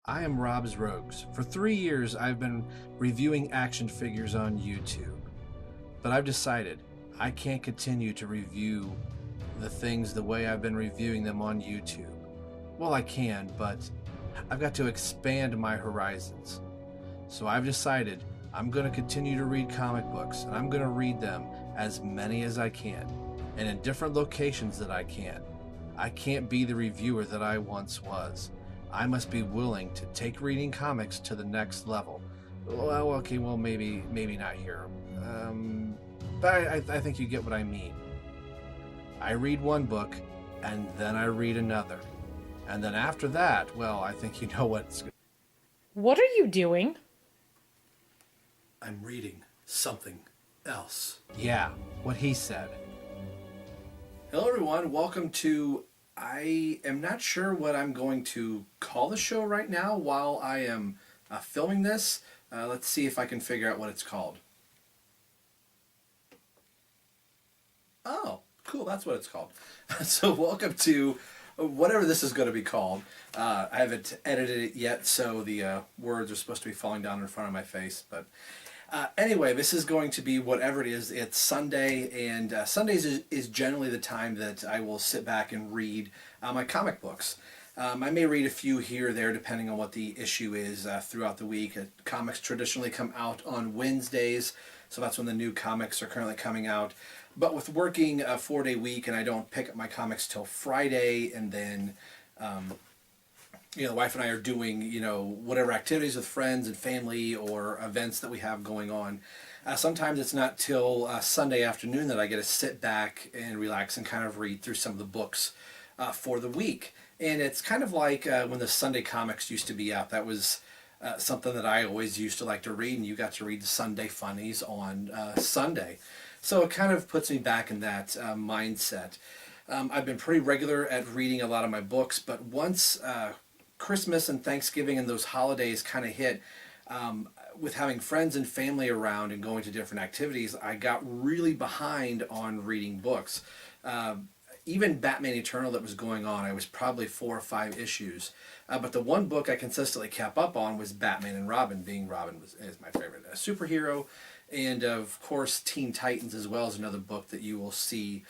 I am Rob's Rogues. For 3 years, I've been reviewing action figures on YouTube, but I've decided I can't continue to review the things the way I've been reviewing them on YouTube. Well, I can, but I've got to expand my horizons. So I've decided I'm going to continue to read comic books, and I'm going to read them as many as I can, and in different locations that I can. I can't be the reviewer that I once was. I must be willing to take reading comics to the next level. Well, okay, well, maybe not here. But I think you get what I mean. I read one book, and then I read another. And then after that, well, I think you know what's... What are you doing? I'm reading something else. Yeah, what he said. Hello, everyone. Welcome to... I am not sure what I'm going to call the show right now while I am filming this. Let's see if I can figure out what it's called. Oh, cool. That's what it's called. So welcome to whatever this is going to be called. I haven't edited it yet, so the words are supposed to be falling down in front of my face. But anyway, this is going to be whatever it is. It's Sunday, and Sundays is generally the time that I will sit back and read my comic books. I may read a few here or there depending on what the issue is throughout the week. Comics traditionally come out on Wednesdays, so that's when the new comics are currently coming out. But with working a 4-day week, and I don't pick up my comics till Friday, and then the wife and I are doing, whatever activities with friends and family or events that we have going on. Sometimes it's not till Sunday afternoon that I get to sit back and relax and kind of read through some of the books for the week. And it's kind of like when the Sunday comics used to be out. That was something that I always used to like to read, and you got to read the Sunday funnies on Sunday. So it kind of puts me back in that mindset. I've been pretty regular at reading a lot of my books, but once Christmas and Thanksgiving and those holidays kind of hit, with having friends and family around and going to different activities, I got really behind on reading books. Even Batman Eternal that was going on, I was probably 4 or 5 issues. But the one book I consistently kept up on was Batman and Robin, being Robin is my favorite superhero. And of course, Teen Titans as well is another book that you will see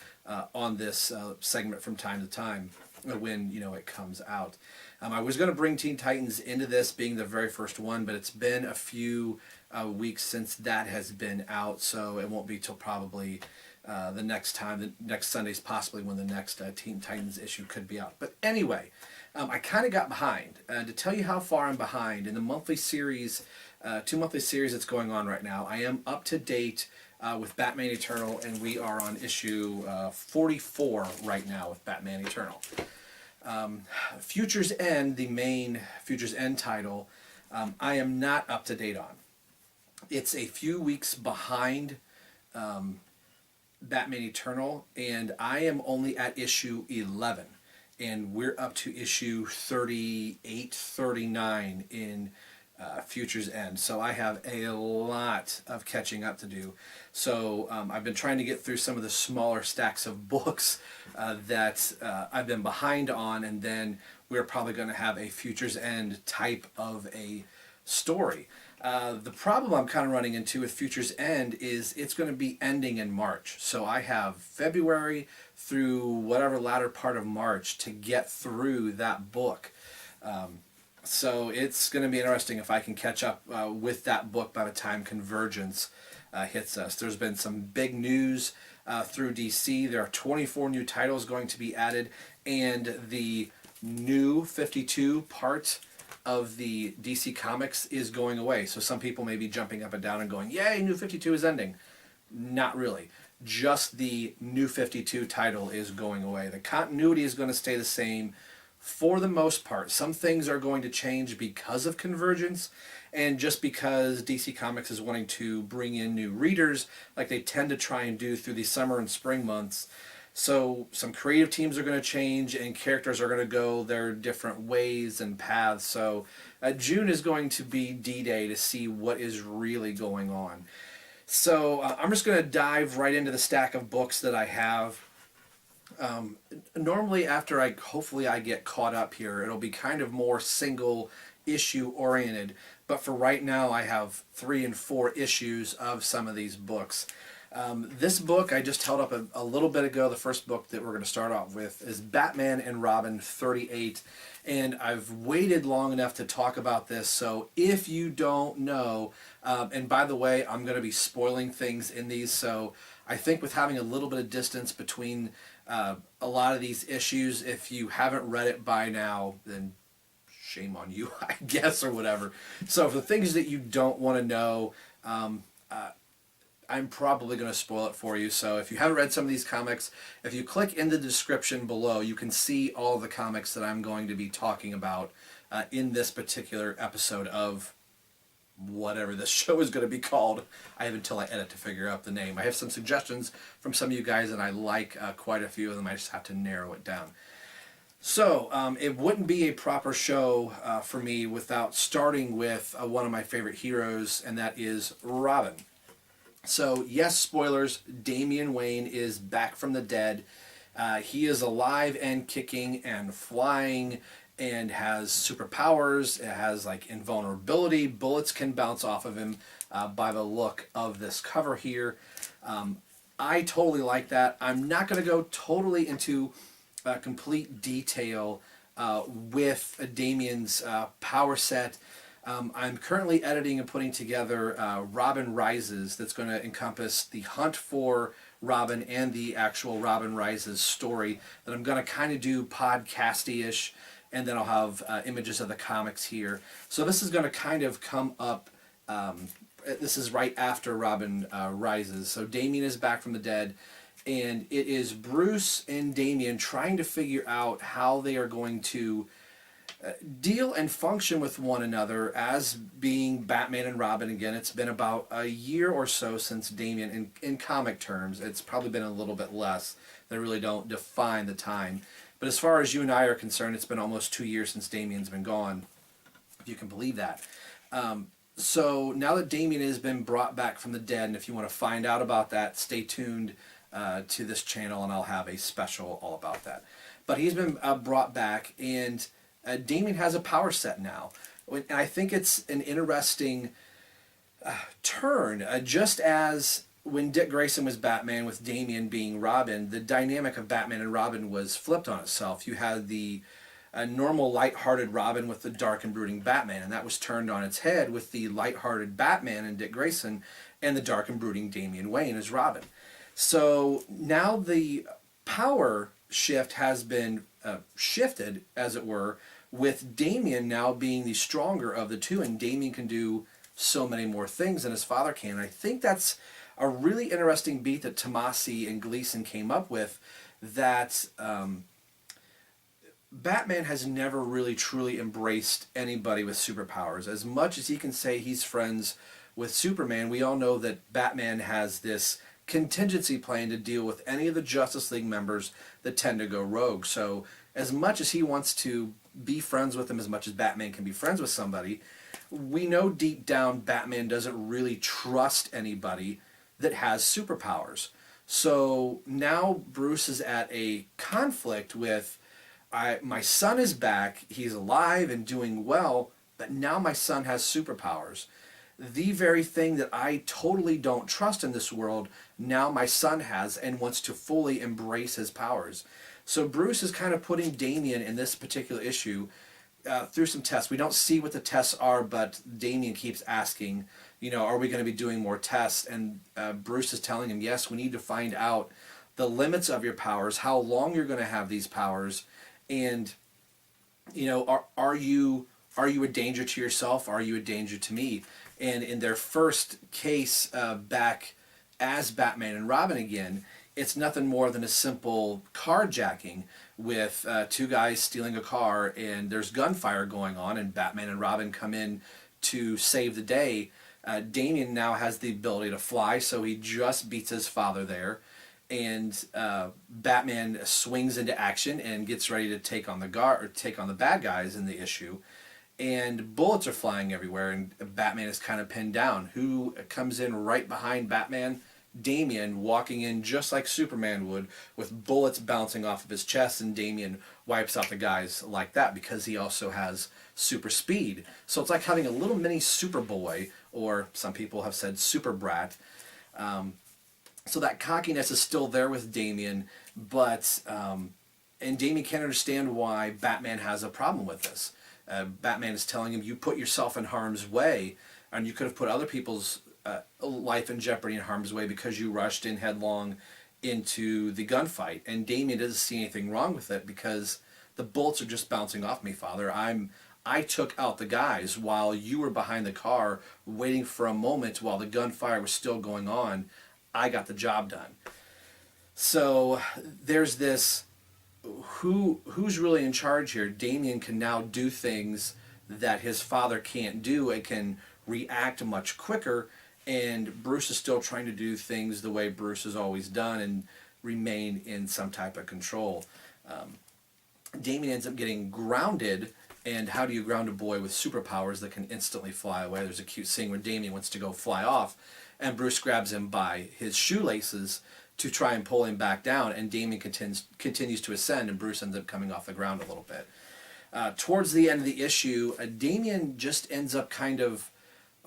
on this segment from time to time when it comes out. I was going to bring Teen Titans into this being the very first one, but it's been a few weeks since that has been out, so it won't be till probably the next Sunday's possibly when the next Teen Titans issue could be out. But anyway, I kind of got behind. To tell you how far I'm behind, in the monthly series, 2 monthly series that's going on right now, I am up to date with Batman Eternal, and we are on issue 44 right now with Batman Eternal. Future's End, the main Future's End title, I am not up to date on. It's a few weeks behind Batman Eternal, and I am only at issue 11. And we're up to issue 38, 39 in Future's End. So I have a lot of catching up to do. So I've been trying to get through some of the smaller stacks of books that I've been behind on, and then we're probably going to have a Future's End type of a story. The problem I'm kind of running into with Future's End is it's going to be ending in March. So I have February through whatever latter part of March to get through that book. So it's going to be interesting if I can catch up with that book by the time Convergence hits us. There's been some big news through DC. There are 24 new titles going to be added, and the new 52 part of the DC Comics is going away. So some people may be jumping up and down and going, yay, New 52 is ending. Not really. Just the New 52 title is going away. The continuity is going to stay the same for the most part. Some things are going to change because of Convergence, and just because DC Comics is wanting to bring in new readers like they tend to try and do through the summer and spring months. So some creative teams are going to change, and characters are going to go their different ways and paths. So June is going to be D-Day to see what is really going on. So I'm just going to dive right into the stack of books that I have. Normally after hopefully I get caught up here, it'll be kind of more single issue oriented, but for right now I have 3 and 4 issues of some of these books. This book I just held up a little bit ago. The first book that we're going to start off with is Batman and Robin 38, and I've waited long enough to talk about this, so if you don't know, and by the way, I'm going to be spoiling things in these, so I think with having a little bit of distance between a lot of these issues, if you haven't read it by now, then shame on you, I guess, or whatever. So for the things that you don't want to know, I'm probably going to spoil it for you. So if you haven't read some of these comics, if you click in the description below, you can see all the comics that I'm going to be talking about in this particular episode of whatever this show is going to be called. I have until I edit to figure out the name. I have some suggestions from some of you guys, and I like quite a few of them. I just have to narrow it down. So it wouldn't be a proper show for me without starting with one of my favorite heroes, and that is Robin. So yes, spoilers, Damian Wayne is back from the dead. He is alive and kicking and flying and has superpowers. It has like invulnerability. Bullets can bounce off of him by the look of this cover here. I totally like that. I'm not going to go totally into complete detail with Damian's power set. I'm currently editing and putting together Robin Rises that's going to encompass the hunt for Robin and the actual Robin Rises story that I'm going to kind of do podcasty-ish, and then I'll have images of the comics here. So this is going to kind of come up, this is right after Robin Rises. So Damian is back from the dead, and it is Bruce and Damian trying to figure out how they are going to deal and function with one another as being Batman and Robin again. It's been about a year or so since Damian, in comic terms, it's probably been a little bit less. They really don't define the time. But as far as you and I are concerned, it's been almost 2 years since Damian's been gone, if you can believe that. So now that Damian has been brought back from the dead, and if you want to find out about that, stay tuned to this channel, and I'll have a special all about that. But he's been brought back, and Damian has a power set now. And I think it's an interesting turn. Just as when Dick Grayson was Batman with Damian being Robin, the dynamic of Batman and Robin was flipped on itself. You had the normal lighthearted Robin with the dark and brooding Batman, and that was turned on its head with the lighthearted Batman and Dick Grayson and the dark and brooding Damian Wayne as Robin. So now the power shift has been shifted, as it were, with Damian now being the stronger of the two, and Damian can do so many more things than his father can. And I think that's a really interesting beat that Tomasi and Gleason came up with, that Batman has never really truly embraced anybody with superpowers. As much as he can say he's friends with Superman, we all know that Batman has this contingency plan to deal with any of the Justice League members that tend to go rogue. So as much as he wants to be friends with them, as much as Batman can be friends with somebody, we know deep down Batman doesn't really trust anybody that has superpowers. So now Bruce is at a conflict with, my son is back, he's alive and doing well, but now my son has superpowers. The very thing that I totally don't trust in this world, now my son has and wants to fully embrace his powers. So Bruce is kind of putting Damian in this particular issue through some tests. We don't see what the tests are, but Damian keeps asking, you know, are we going to be doing more tests? And Bruce is telling him, yes, we need to find out the limits of your powers, how long you're going to have these powers, and, you know, are you a danger to yourself? Are you a danger to me? And in their first case back as Batman and Robin again, it's nothing more than a simple carjacking with two guys stealing a car, and there's gunfire going on, and Batman and Robin come in to save the day. Damian now has the ability to fly, so he just beats his father there, and Batman swings into action and gets ready to take on the bad guys in the issue, and bullets are flying everywhere, and Batman is kind of pinned down. Who comes in right behind Batman? Damian walking in just like Superman would, with bullets bouncing off of his chest, and Damian wipes out the guys like that because he also has super speed. So it's like having a little mini Superboy, or some people have said Super Brat. So that cockiness is still there with Damian, but and Damian can't understand why Batman has a problem with this. Batman is telling him, you put yourself in harm's way, and you could have put other people's life in jeopardy in harm's way because you rushed in headlong into the gunfight. And Damian doesn't see anything wrong with it because the bullets are just bouncing off me, Father. I took out the guys while you were behind the car waiting for a moment while the gunfire was still going on. I got the job done. So there's this, who's really in charge here? Damian can now do things that his father can't do. It can react much quicker, and Bruce is still trying to do things the way Bruce has always done and remain in some type of control. Damian ends up getting grounded, and how do you ground a boy with superpowers that can instantly fly away? There's a cute scene where Damian wants to go fly off, and Bruce grabs him by his shoelaces to try and pull him back down, and Damian continues to ascend, and Bruce ends up coming off the ground a little bit. Towards the end of the issue, Damian just ends up kind of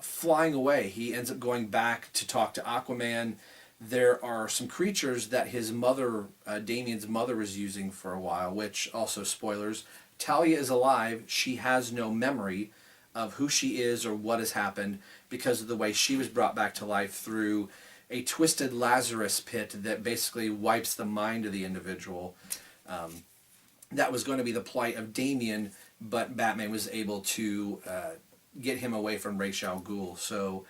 flying away. He ends up going back to talk to Aquaman. There are some creatures that his mother, Damian's mother, was using for a while, which, also spoilers, Talia is alive. She has no memory of who she is or what has happened because of the way she was brought back to life through a twisted Lazarus pit that basically wipes the mind of the individual. That was going to be the plight of Damian, but Batman was able to get him away from Ra's al Ghul. So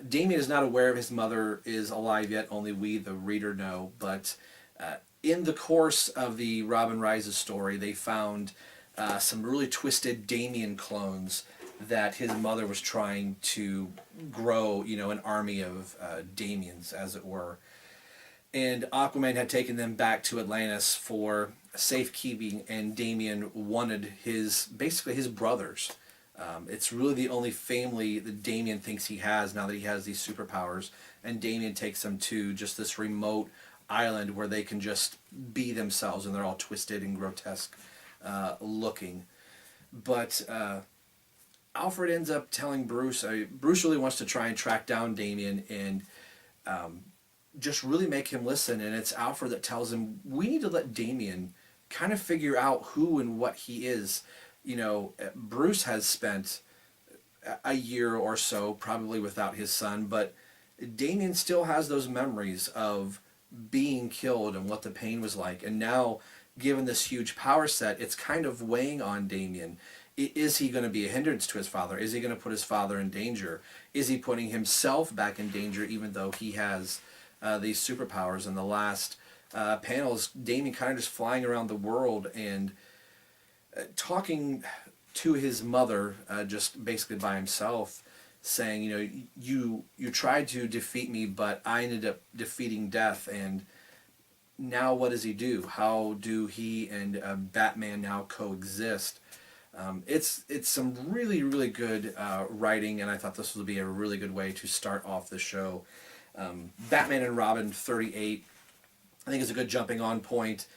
Damian is not aware of his mother is alive yet. Only we, the reader, know. But in the course of the Robin Rises story, they found some really twisted Damian clones that his mother was trying to grow, an army of Damians, as it were. And Aquaman had taken them back to Atlantis for safekeeping, and Damian wanted basically his brothers. It's really the only family that Damian thinks he has now that he has these superpowers, and Damian takes them to just this remote island where they can just be themselves, and they're all twisted and grotesque looking. But Alfred ends up telling Bruce, Bruce really wants to try and track down Damian and just really make him listen, and it's Alfred that tells him, we need to let Damian kind of figure out who and what he is. Bruce has spent a year or so probably without his son, but Damian still has those memories of being killed and what the pain was like, and now given this huge power set, it's kind of weighing on Damian. Is he going to be a hindrance to his father? Is he going to put his father in danger? Is he putting himself back in danger even though he has these superpowers? In the last panels, Damian kind of just flying around the world and talking to his mother just basically by himself, saying, you tried to defeat me, but I ended up defeating death, and now what does he do? How do he and Batman now coexist? It's some really, really good writing, and I thought this would be a really good way to start off the show. Batman and Robin 38, I think, is a good jumping on point.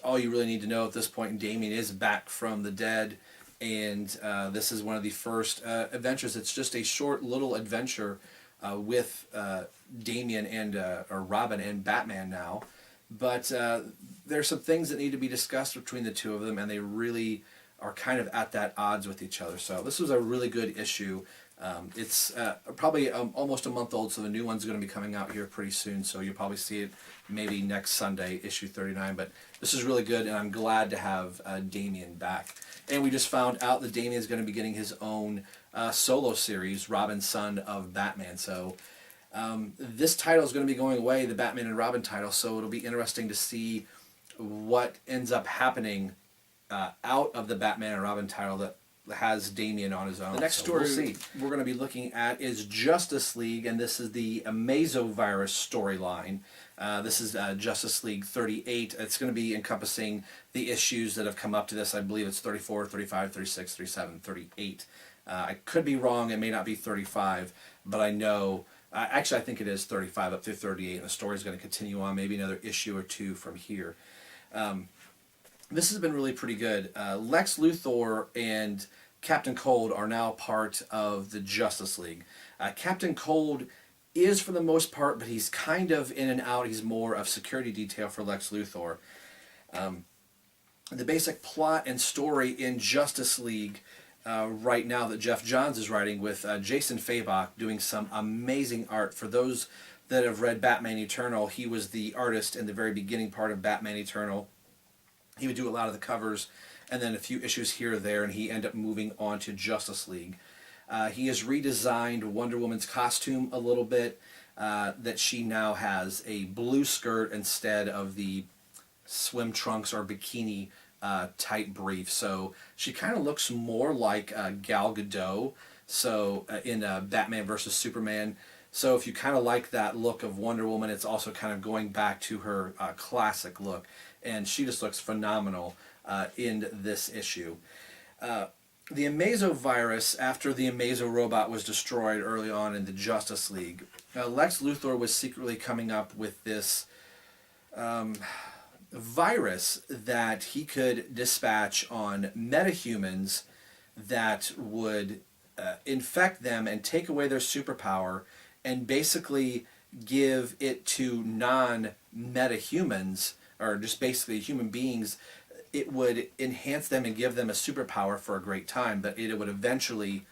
All you really need to know at this point, Damian is back from the dead, and this is one of the first adventures. It's just a short little adventure with Damian and or Robin and Batman now, but there's some things that need to be discussed between the two of them, and they really are kind of at that odds with each other. So this was a really good issue. It's probably almost a month old, so the new one's going to be coming out here pretty soon, so you'll probably see it maybe next Sunday, issue 39. But this is really good, and I'm glad to have Damian back. And we just found out that Damian is going to be getting his own solo series, Robin, Son of Batman. So this title is going to be going away, the Batman and Robin title, so it'll be interesting to see what ends up happening out of the Batman and Robin title that has Damian on his own. The next story we're going to be looking at is Justice League, and this is the Amazovirus storyline. This is Justice League 38. It's going to be encompassing the issues that have come up to this. I believe it's 34, 35, 36, 37, 38. I could be wrong. It may not be 35, but I know Actually, I think it is 35 up through 38, and the story's going to continue on, maybe another issue or two from here. This has been really pretty good. Lex Luthor and Captain Cold are now part of the Justice League. Captain Cold is for the most part, but he's kind of in and out. He's more of security detail for Lex Luthor. The basic plot and story in Justice League right now that Jeff Johns is writing with Jason Fabok doing some amazing art. For those that have read Batman Eternal, he was the artist in the very beginning part of Batman Eternal. He would do a lot of the covers and then a few issues here or there, and he ended up moving on to Justice League. He has redesigned Wonder Woman's costume a little bit, that she now has a blue skirt instead of the swim trunks or bikini tight brief. So she kind of looks more like Gal Gadot, so in Batman versus Superman. So if you kind of like that look of Wonder Woman, it's also kind of going back to her classic look. And she just looks phenomenal in this issue. The Amazo virus, after the Amazo robot was destroyed early on in the Justice League, Lex Luthor was secretly coming up with this virus that he could dispatch on metahumans that would infect them and take away their superpower and basically give it to non-metahumans, or just basically human beings. It would enhance them and give them a superpower for a great time, but it would eventually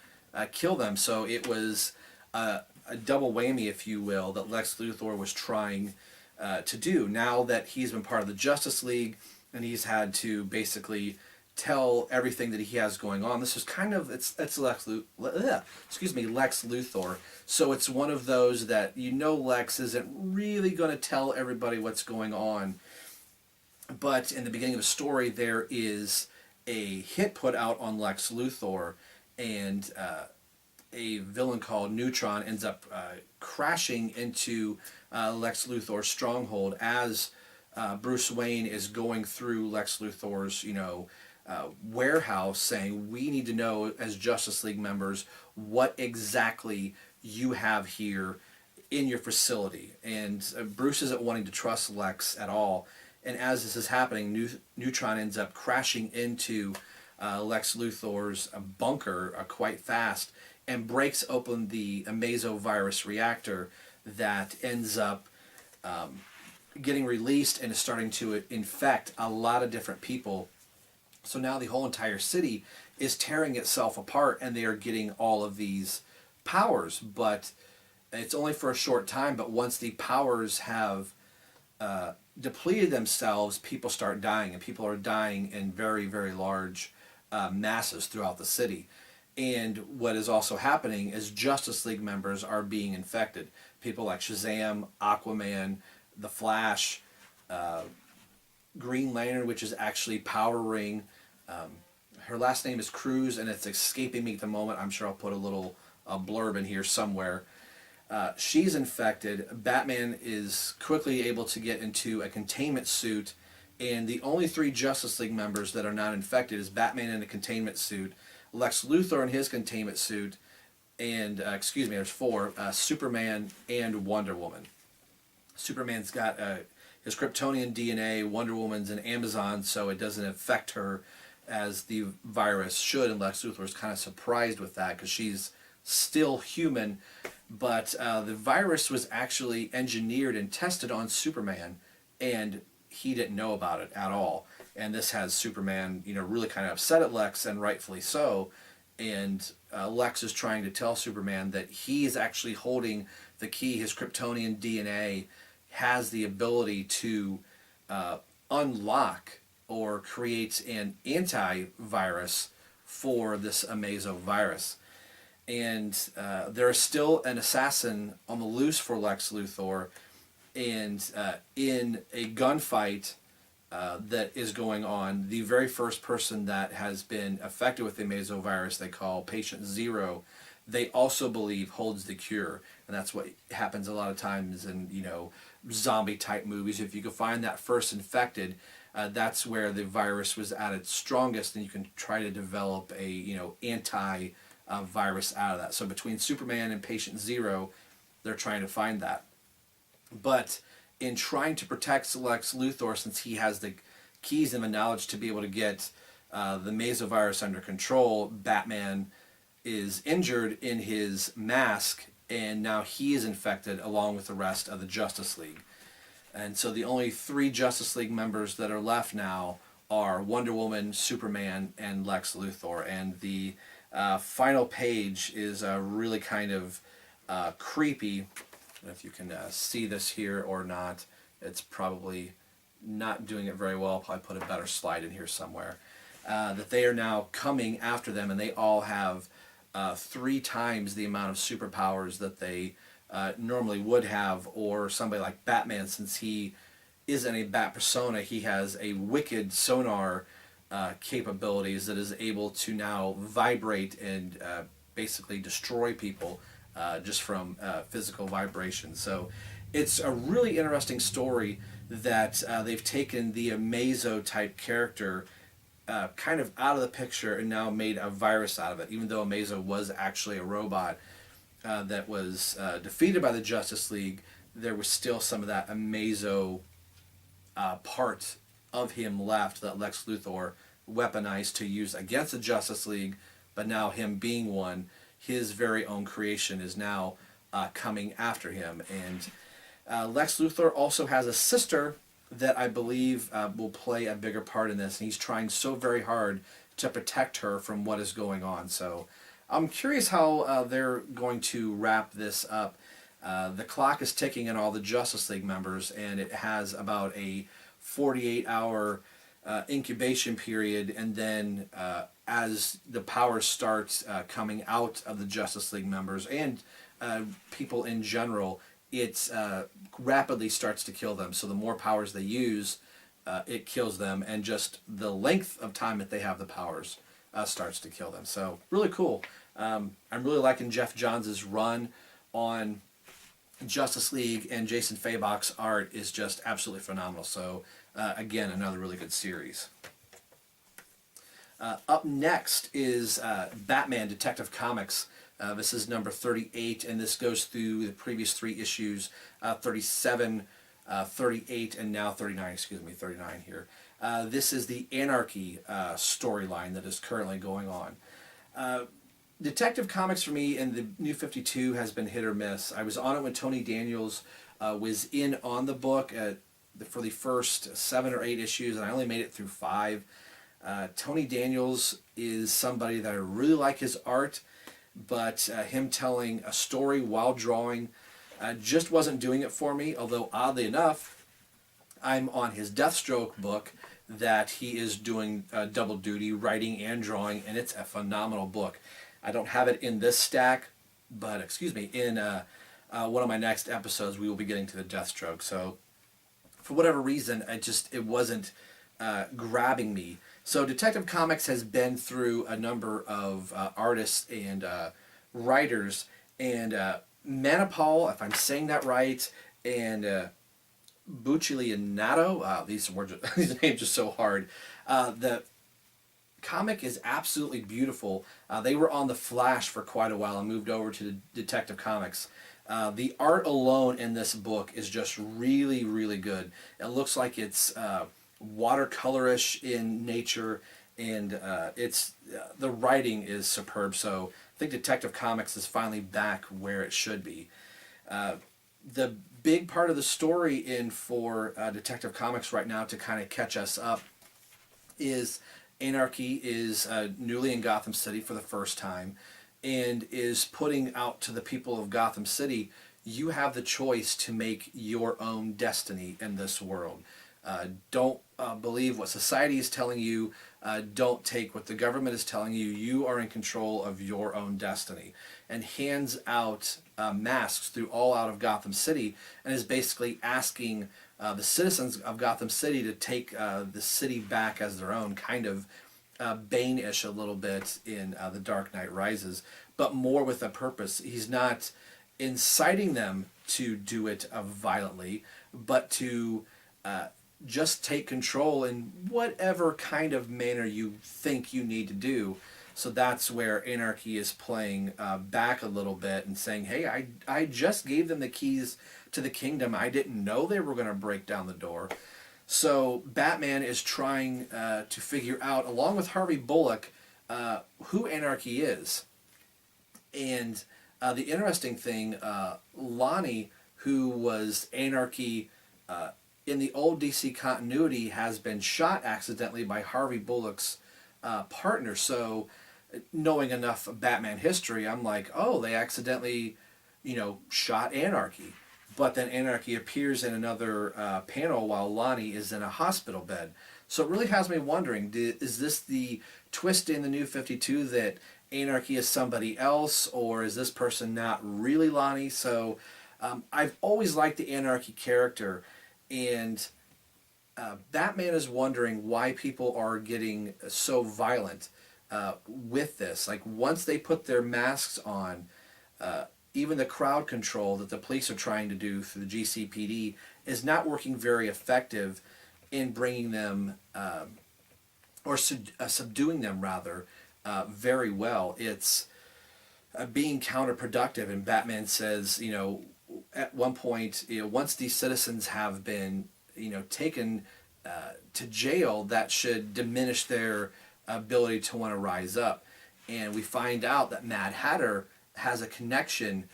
kill them. So it was a double whammy, if you will, that Lex Luthor was trying to do. Now that he's been part of the Justice League and he's had to basically tell everything that he has going on. This is kind of it's Lex Luthor. So it's one of those that Lex isn't really going to tell everybody what's going on. But in the beginning of the story, there is a hit put out on Lex Luthor, and a villain called Neutron ends up crashing into Lex Luthor's stronghold as Bruce Wayne is going through Lex Luthor's, warehouse, saying, we need to know as Justice League members what exactly you have here in your facility. And Bruce isn't wanting to trust Lex at all. And as this is happening, Neutron ends up crashing into Lex Luthor's bunker quite fast and breaks open the Amazo virus reactor that ends up getting released and is starting to infect a lot of different people. So now the whole entire city is tearing itself apart, and they are getting all of these powers. But it's only for a short time, but once the powers have depleted themselves, people start dying, and people are dying in very, very large masses throughout the city. And what is also happening is Justice League members are being infected. People like Shazam, Aquaman, The Flash, Green Lantern, which is actually powering. Her last name is Cruz, and it's escaping me at the moment. I'm sure I'll put a little blurb in here somewhere. She's infected. Batman is quickly able to get into a containment suit, and the only 3 Justice League members that are not infected is Batman in a containment suit, Lex Luthor in his containment suit, and, there's 4, Superman and Wonder Woman. Superman's got his Kryptonian DNA, Wonder Woman's an Amazon, so it doesn't affect her as the virus should, and Lex Luthor is kind of surprised with that because she's still human. But the virus was actually engineered and tested on Superman, and he didn't know about it at all. And this has Superman, really kind of upset at Lex, and rightfully so. And Lex is trying to tell Superman that he is actually holding the key. His Kryptonian DNA has the ability to unlock or create an antivirus for this Amazo virus. And there is still an assassin on the loose for Lex Luthor, and in a gunfight that is going on, the very first person that has been affected with the Amazo virus, they call Patient Zero, they also believe holds the cure. And that's what happens a lot of times in, zombie type movies. If you can find that first infected, that's where the virus was at its strongest, and you can try to develop a, anti virus out of that. So between Superman and Patient Zero, they're trying to find that. But in trying to protect Lex Luthor, since he has the keys and the knowledge to be able to get the mesovirus under control, Batman is injured in his mask, and now he is infected along with the rest of the Justice League. And so the only three Justice League members that are left now are Wonder Woman, Superman, and Lex Luthor. And the final page is really kind of creepy. I don't know if you can see this here or not. It's probably not doing it very well. I'll probably put a better slide in here somewhere. That they are now coming after them, and they all have 3 times the amount of superpowers that they normally would have, or somebody like Batman, since he isn't a bat persona, he has a wicked sonar capabilities that is able to now vibrate and basically destroy people just from physical vibration. So it's a really interesting story that they've taken the Amazo type character kind of out of the picture and now made a virus out of it, even though Amazo was actually a robot that was defeated by the Justice League. There was still some of that Amazo part of him left that Lex Luthor weaponized to use against the Justice League, but now him being one, his very own creation is now coming after him. And Lex Luthor also has a sister that I believe will play a bigger part in this, and he's trying so very hard to protect her from what is going on. So I'm curious how they're going to wrap this up. The clock is ticking on all the Justice League members, and it has about a 48-hour incubation period, and then as the power starts coming out of the Justice League members and people in general, it rapidly starts to kill them. So the more powers they use, it kills them, and just the length of time that they have the powers starts to kill them. So really cool. I'm really liking Jeff Johns' run on Justice League, and Jason Fabok's art is just absolutely phenomenal. So again, another really good series. Up next is Batman Detective Comics. This is number 38, and this goes through the previous 3 issues, 37, 38, and now 39, 39 here. This is the Anarchy storyline that is currently going on. Detective Comics for me in the New 52 has been hit or miss. I was on it when Tony Daniels was in on the book for the first 7 or 8 issues, and I only made it through 5. Tony Daniels is somebody that I really like his art, but him telling a story while drawing just wasn't doing it for me, although oddly enough, I'm on his Deathstroke book that he is doing double duty, writing and drawing, and it's a phenomenal book. I don't have it in this stack, but in one of my next episodes we will be getting to the Deathstroke. So for whatever reason, it wasn't grabbing me. So Detective Comics has been through a number of artists and writers, and Manipal, if I'm saying that right, and Bucciolinato, these names are so hard. The comic is absolutely beautiful. They were on The Flash for quite a while and moved over to Detective Comics. The art alone in this book is just really, really good. It looks like it's watercolorish in nature, and the writing is superb. So I think Detective Comics is finally back where it should be. The big part of the story for Detective Comics right now, to kind of catch us up, is Anarchy is newly in Gotham City for the first time, and is putting out to the people of Gotham City, you have the choice to make your own destiny in this world. Don't believe what society is telling you. Don't take what the government is telling you. You are in control of your own destiny. And hands out masks through all out of Gotham City, and is basically asking the citizens of Gotham City to take the city back as their own, kind of Bane-ish a little bit in The Dark Knight Rises, but more with a purpose. He's not inciting them to do it violently, but to just take control in whatever kind of manner you think you need to do. So that's where Anarchy is playing back a little bit and saying, hey, I just gave them the keys to the kingdom. I didn't know they were going to break down the door. So Batman is trying to figure out, along with Harvey Bullock, who Anarchy is. And the interesting thing, Lonnie, who was Anarchy in the old DC continuity, has been shot accidentally by Harvey Bullock's partner. So, knowing enough of Batman history, I'm like, oh, they accidentally, shot Anarchy. But then Anarchy appears in another panel while Lonnie is in a hospital bed. So it really has me wondering, is this the twist in the New 52 that Anarchy is somebody else, or is this person not really Lonnie? So I've always liked the Anarchy character, and Batman is wondering why people are getting so violent with this. Like, once they put their masks on, even the crowd control that the police are trying to do through the GCPD is not working very effective in bringing them, subduing them rather, very well. It's being counterproductive, and Batman says, at one point, once these citizens have been, taken to jail, that should diminish their ability to want to rise up. And we find out that Mad Hatter has a connection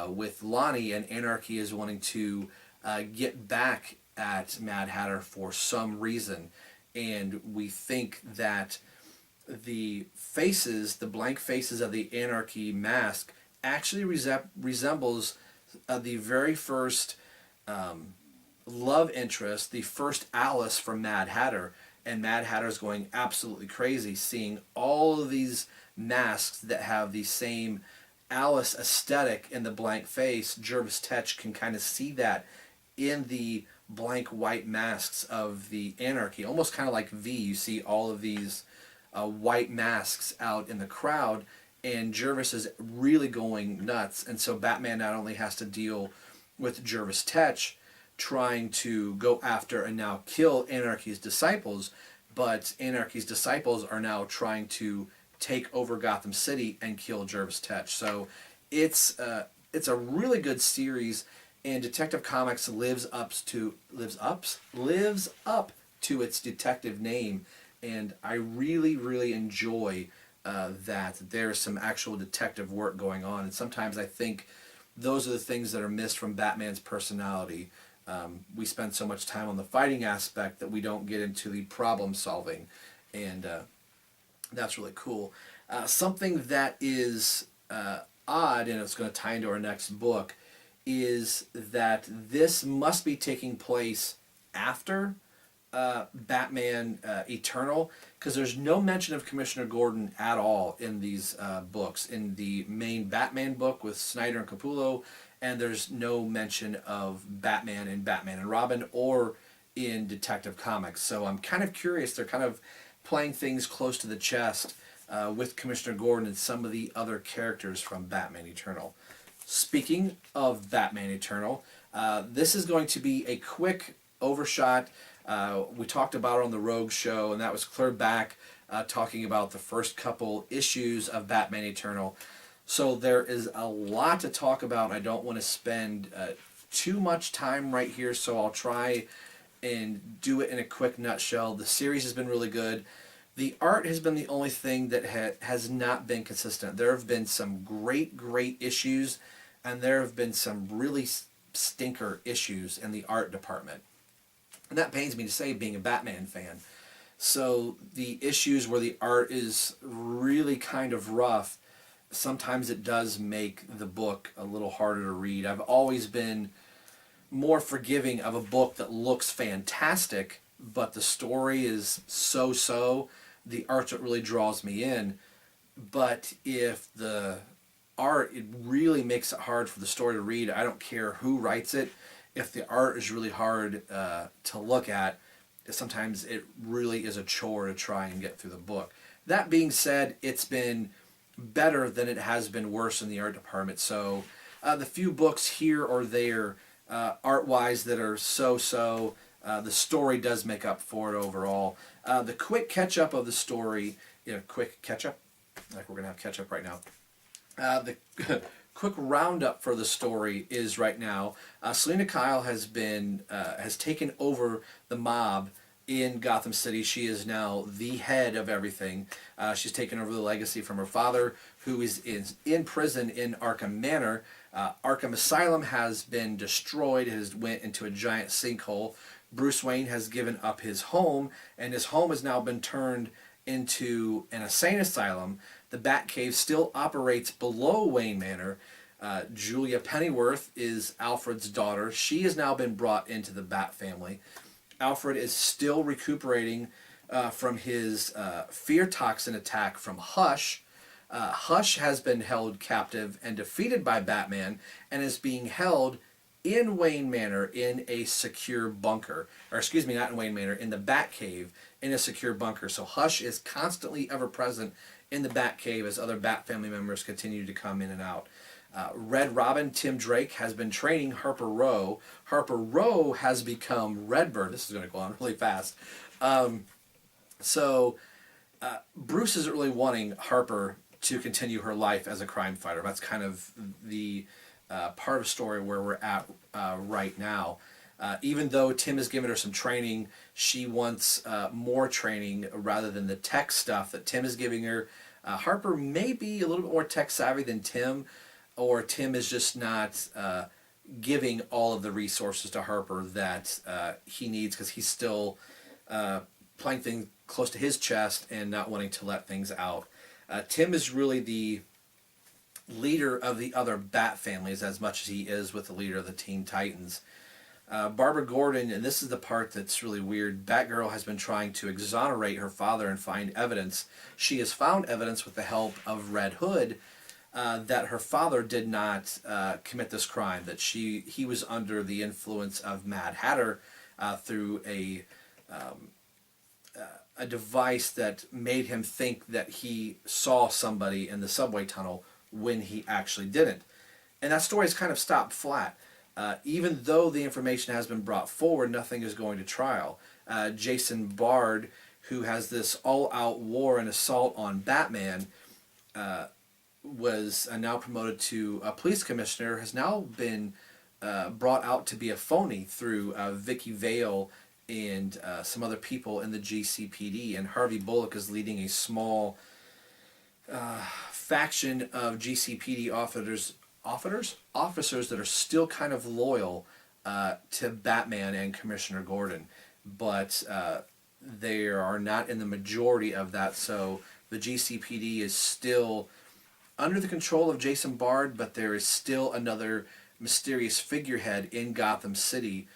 with Lonnie, and Anarchy is wanting to get back at Mad Hatter for some reason. And we think that the faces, the blank faces of the Anarchy mask, actually resembles the very first love interest, the first Alice from Mad Hatter. And Mad Hatter's going absolutely crazy seeing all of these masks that have the same Alice aesthetic in the blank face. Jervis Tetch can kind of see that in the blank white masks of the Anarchy, almost kind of like V. You see all of these white masks out in the crowd, and Jervis is really going nuts. And so Batman not only has to deal with Jervis Tetch trying to go after and now kill Anarchy's disciples, but Anarchy's disciples are now trying to take over Gotham City and kill Jervis Tetch. So it's a really good series, and Detective Comics lives up to its detective name, and I really enjoy that there's some actual detective work going on. And sometimes I think those are the things that are missed from Batman's personality. We spend so much time on the fighting aspect that we don't get into the problem solving, and that's really cool. Something that is odd, and it's going to tie into our next book, is that this must be taking place after Batman Eternal, because there's no mention of Commissioner Gordon at all in these books. In the main Batman book with Snyder and Capullo, and there's no mention of Batman in Batman and Robin or in Detective Comics. So I'm kind of curious. They're kind of playing things close to the chest with Commissioner Gordon and some of the other characters from Batman Eternal. Speaking of Batman Eternal, this is going to be a quick overshot. We talked about it on the Rogue show, and that was clear back talking about the first couple issues of Batman Eternal. So there is a lot to talk about. I don't want to spend too much time right here, so I'll try and do it in a quick nutshell. The series has been really good. The art has been the only thing that has not been consistent. There have been some great issues, and there have been some really stinker issues in the art department. And that pains me to say, being a Batman fan. So the issues where the art is really kind of rough, sometimes it does make the book a little harder to read. I've always been more forgiving of a book that looks fantastic, but the story is so-so. The art's what really draws me in. But if the art, it really makes it hard for the story to read. I don't care who writes it. If the art is really hard to look at, sometimes it really is a chore to try and get through the book. That being said, it's been better than it has been worse in the art department. So the few books here or there, art-wise, that are so-so, the story does make up for it overall. The quick catch-up of the story, quick catch-up? like we're gonna have catch up right now. The quick roundup for the story is right now, Selena Kyle has taken over the mob in Gotham City. She is now the head of everything. She's taken over the legacy from her father, who is in prison in Arkham Manor. Arkham Asylum has been destroyed. It has went into a giant sinkhole. Bruce Wayne has given up his home, and his home has now been turned into an insane asylum. The Batcave still operates below Wayne Manor. Julia Pennyworth is Alfred's daughter. She has now been brought into the Bat family. Alfred is still recuperating from his fear toxin attack from Hush. Hush has been held captive and defeated by Batman and is being held in Wayne Manor in a secure bunker. Or excuse me, not in Wayne Manor, in the Batcave in a secure bunker. So Hush is constantly ever present in the Batcave as other Bat family members continue to come in and out. Red Robin, Tim Drake, has been training Harper Row. Harper Row has become Redbird. This is going to go on really fast. Bruce isn't really wanting Harper to continue her life as a crime fighter. That's kind of the part of the story where we're at right now. Even though Tim has given her some training, she wants more training rather than the tech stuff that Tim is giving her. Harper may be a little bit more tech savvy than Tim, or Tim is just not giving all of the resources to Harper that he needs because he's still playing things close to his chest and not wanting to let things out. Tim is really the leader of the other Bat families as much as he is with the leader of the Teen Titans. Barbara Gordon, and this is the part that's really weird, Batgirl has been trying to exonerate her father and find evidence. She has found evidence with the help of Red Hood that her father did not commit this crime, that he was under the influence of Mad Hatter through a device that made him think that he saw somebody in the subway tunnel when he actually didn't. And that story has kind of stopped flat. Even though the information has been brought forward, nothing is going to trial. Jason Bard, who has this all-out war and assault on Batman, was now promoted to a police commissioner, has now been brought out to be a phony through Vicky Vale and some other people in the GCPD. And Harvey Bullock is leading a small faction of GCPD officers that are still kind of loyal to Batman and Commissioner Gordon, but they are not in the majority of that. So the GCPD is still under the control of Jason Bard, but there is still another mysterious figurehead in Gotham City.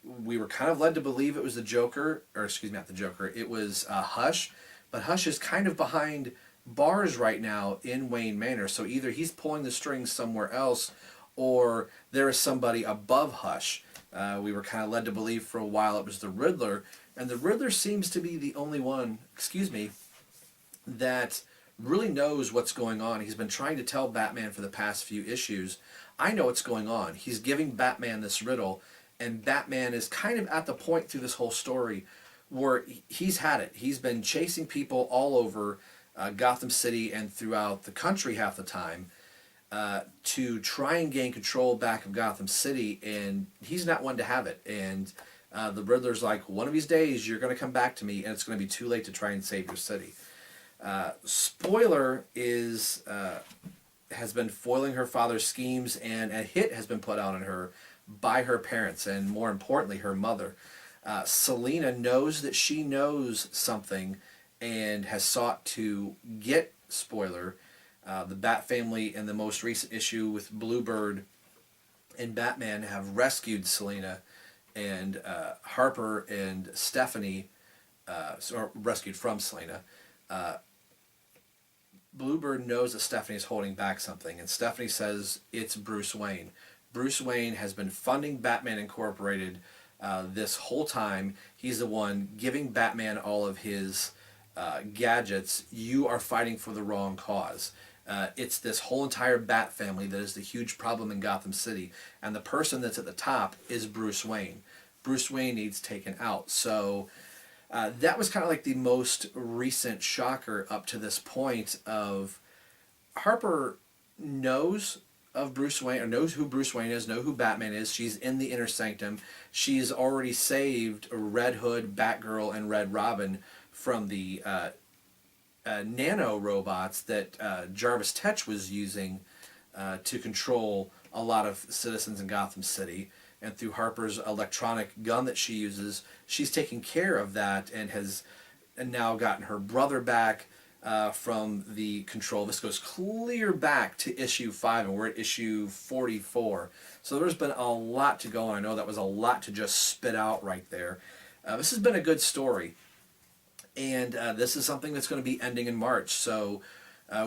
We were kind of led to believe it was the Joker, or excuse me, not the Joker, it was Hush, but Hush is kind of behind bars right now in Wayne Manor, so either he's pulling the strings somewhere else or there is somebody above Hush. We were kind of led to believe for a while it was the Riddler, and the Riddler seems to be the only one, that really knows what's going on. He's been trying to tell Batman for the past few issues, I know what's going on. He's giving Batman this riddle, and Batman is kind of at the point through this whole story where he's had it. He's been chasing people all over Gotham City and throughout the country half the time to try and gain control back of Gotham City, and he's not one to have it. And the Riddler's like, one of these days you're going to come back to me and it's going to be too late to try and save your city. Spoiler has been foiling her father's schemes, and a hit has been put out on her by her parents, and more importantly her mother. Selena knows that she knows something and has sought to get, spoiler, the Bat family in the most recent issue with Bluebird and Batman have rescued Selena, and Harper and Stephanie, rescued from Selena. Bluebird knows that Stephanie is holding back something, and Stephanie says it's Bruce Wayne. Bruce Wayne has been funding Batman Incorporated this whole time. He's the one giving Batman all of his gadgets. You are fighting for the wrong cause. It's this whole entire Bat family that is the huge problem in Gotham City, and the person that's at the top is Bruce Wayne. Bruce Wayne needs taken out. So That was kind of like the most recent shocker up to this point of Harper knows of Bruce Wayne, or knows who Bruce Wayne is, know who Batman is. She's in the inner sanctum. She's already saved Red Hood, Batgirl, and Red Robin from the nano robots that Jarvis Tetch was using to control a lot of citizens in Gotham City. And through Harper's electronic gun that she uses, she's taking care of that and has now gotten her brother back from the control. This goes clear back to issue 5, and we're at issue 44. So there's been a lot to go on. I know that was a lot to just spit out right there. This has been a good story. And this is something that's going to be ending in March. So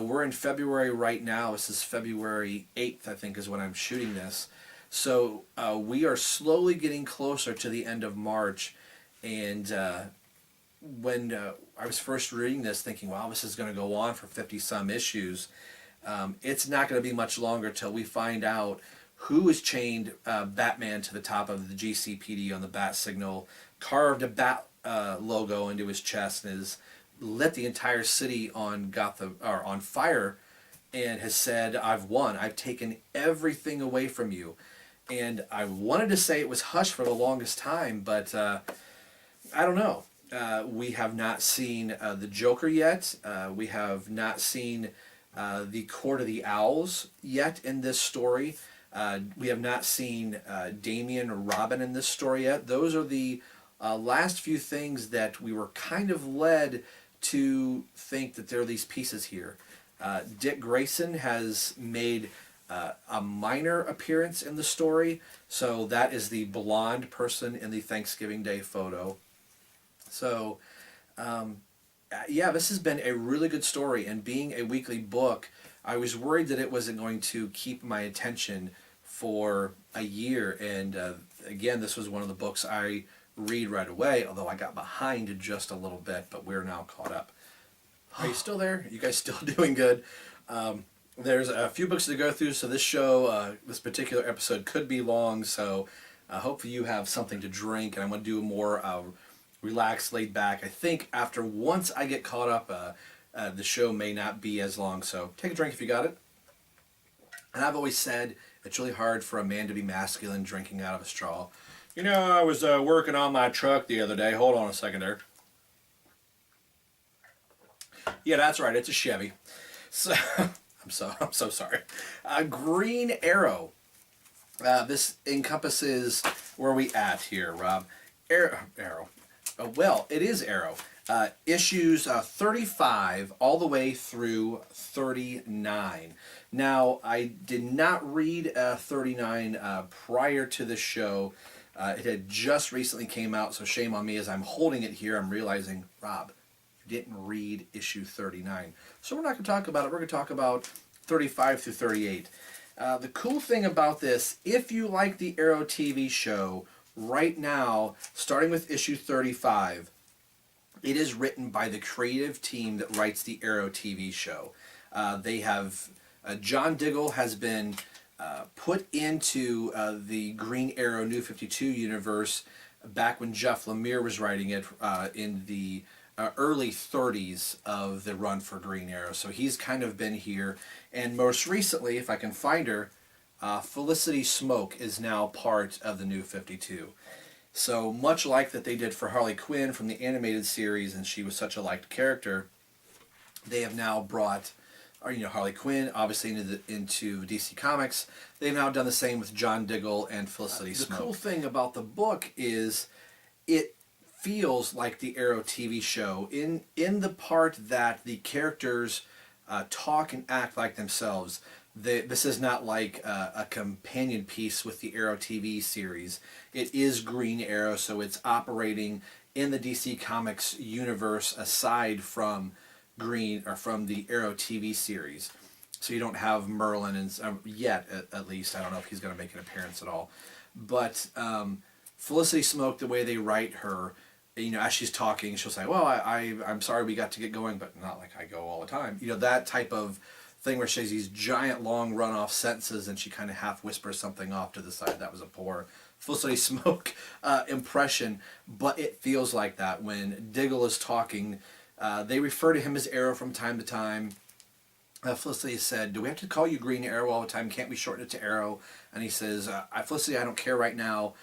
we're in February right now. This is February 8th, I think, is when I'm shooting this. So we are slowly getting closer to the end of March. And when I was first reading this, thinking, wow, this is going to go on for 50-some issues, it's not going to be much longer till we find out who has chained Batman to the top of the GCPD on the bat signal, carved a bat logo into his chest, and has lit the entire city on Gotham or on fire, and has said, "I've won. I've taken everything away from you." And I wanted to say it was hush for the longest time, but I don't know. We have not seen the Joker yet. We have not seen the Court of the Owls yet in this story. We have not seen Damian or Robin in this story yet. Those are the last few things that we were kind of led to think that there are these pieces here. Dick Grayson has made a minor appearance in the story, so that is the blonde person in the Thanksgiving Day photo. So, yeah, this has been a really good story, and being a weekly book, I was worried that it wasn't going to keep my attention for a year, and again, this was one of the books I read right away, although I got behind just a little bit, but we're now caught up. Are you still there? You guys still doing good? There's a few books to go through, so this show, this particular episode could be long, so hopefully you have something to drink, and I'm going to do more relaxed, laid back. I think after once I get caught up, the show may not be as long, so take a drink if you got it. And I've always said it's really hard for a man to be masculine drinking out of a straw. You know, I was working on my truck the other day. Hold on a second there. Yeah, that's right. It's a Chevy. So I'm so sorry. Green Arrow. This encompasses, where are we at here, Rob? Arrow. Well, it is Arrow. Issues 35 all the way through 39. Now, I did not read 39 prior to this show. It had just recently came out, so shame on me as I'm holding it here. I'm realizing, Rob, you didn't read issue 39. So we're not going to talk about it. We're going to talk about 35 through 38. The cool thing about this, if you like the Arrow TV show, right now, starting with issue 35, it is written by the creative team that writes the Arrow TV show. They have, John Diggle has been put into the Green Arrow New 52 universe back when Jeff Lemire was writing it in the early 30s of the run for Green Arrow. So he's kind of been here. And most recently, if I can find her, Felicity Smoke is now part of the New 52. So much like that they did for Harley Quinn from the animated series, and she was such a liked character, they have now brought Harley Quinn, obviously, into DC Comics. They've now done the same with John Diggle and Felicity Smoke. The cool thing about the book is it feels like the Arrow TV show in the part that the characters talk and act like themselves. This is not like a companion piece with the Arrow TV series. It is Green Arrow, so it's operating in the DC Comics universe aside from from the Arrow TV series. So you don't have Merlin yet, at least. I don't know if he's going to make an appearance at all. But Felicity Smoke, the way they write her, as she's talking, she'll say, "Well, I'm sorry we got to get going, but not like I go all the time." That type of thing where she has these giant long run-off sentences and she kind of half whispers something off to the side. That was a poor Felicity Smoke impression, but it feels like that when Diggle is talking. They refer to him as Arrow from time to time. Felicity said, "Do we have to call you Green Arrow all the time? Can't we shorten it to Arrow?" And he says, "Felicity, I don't care right now."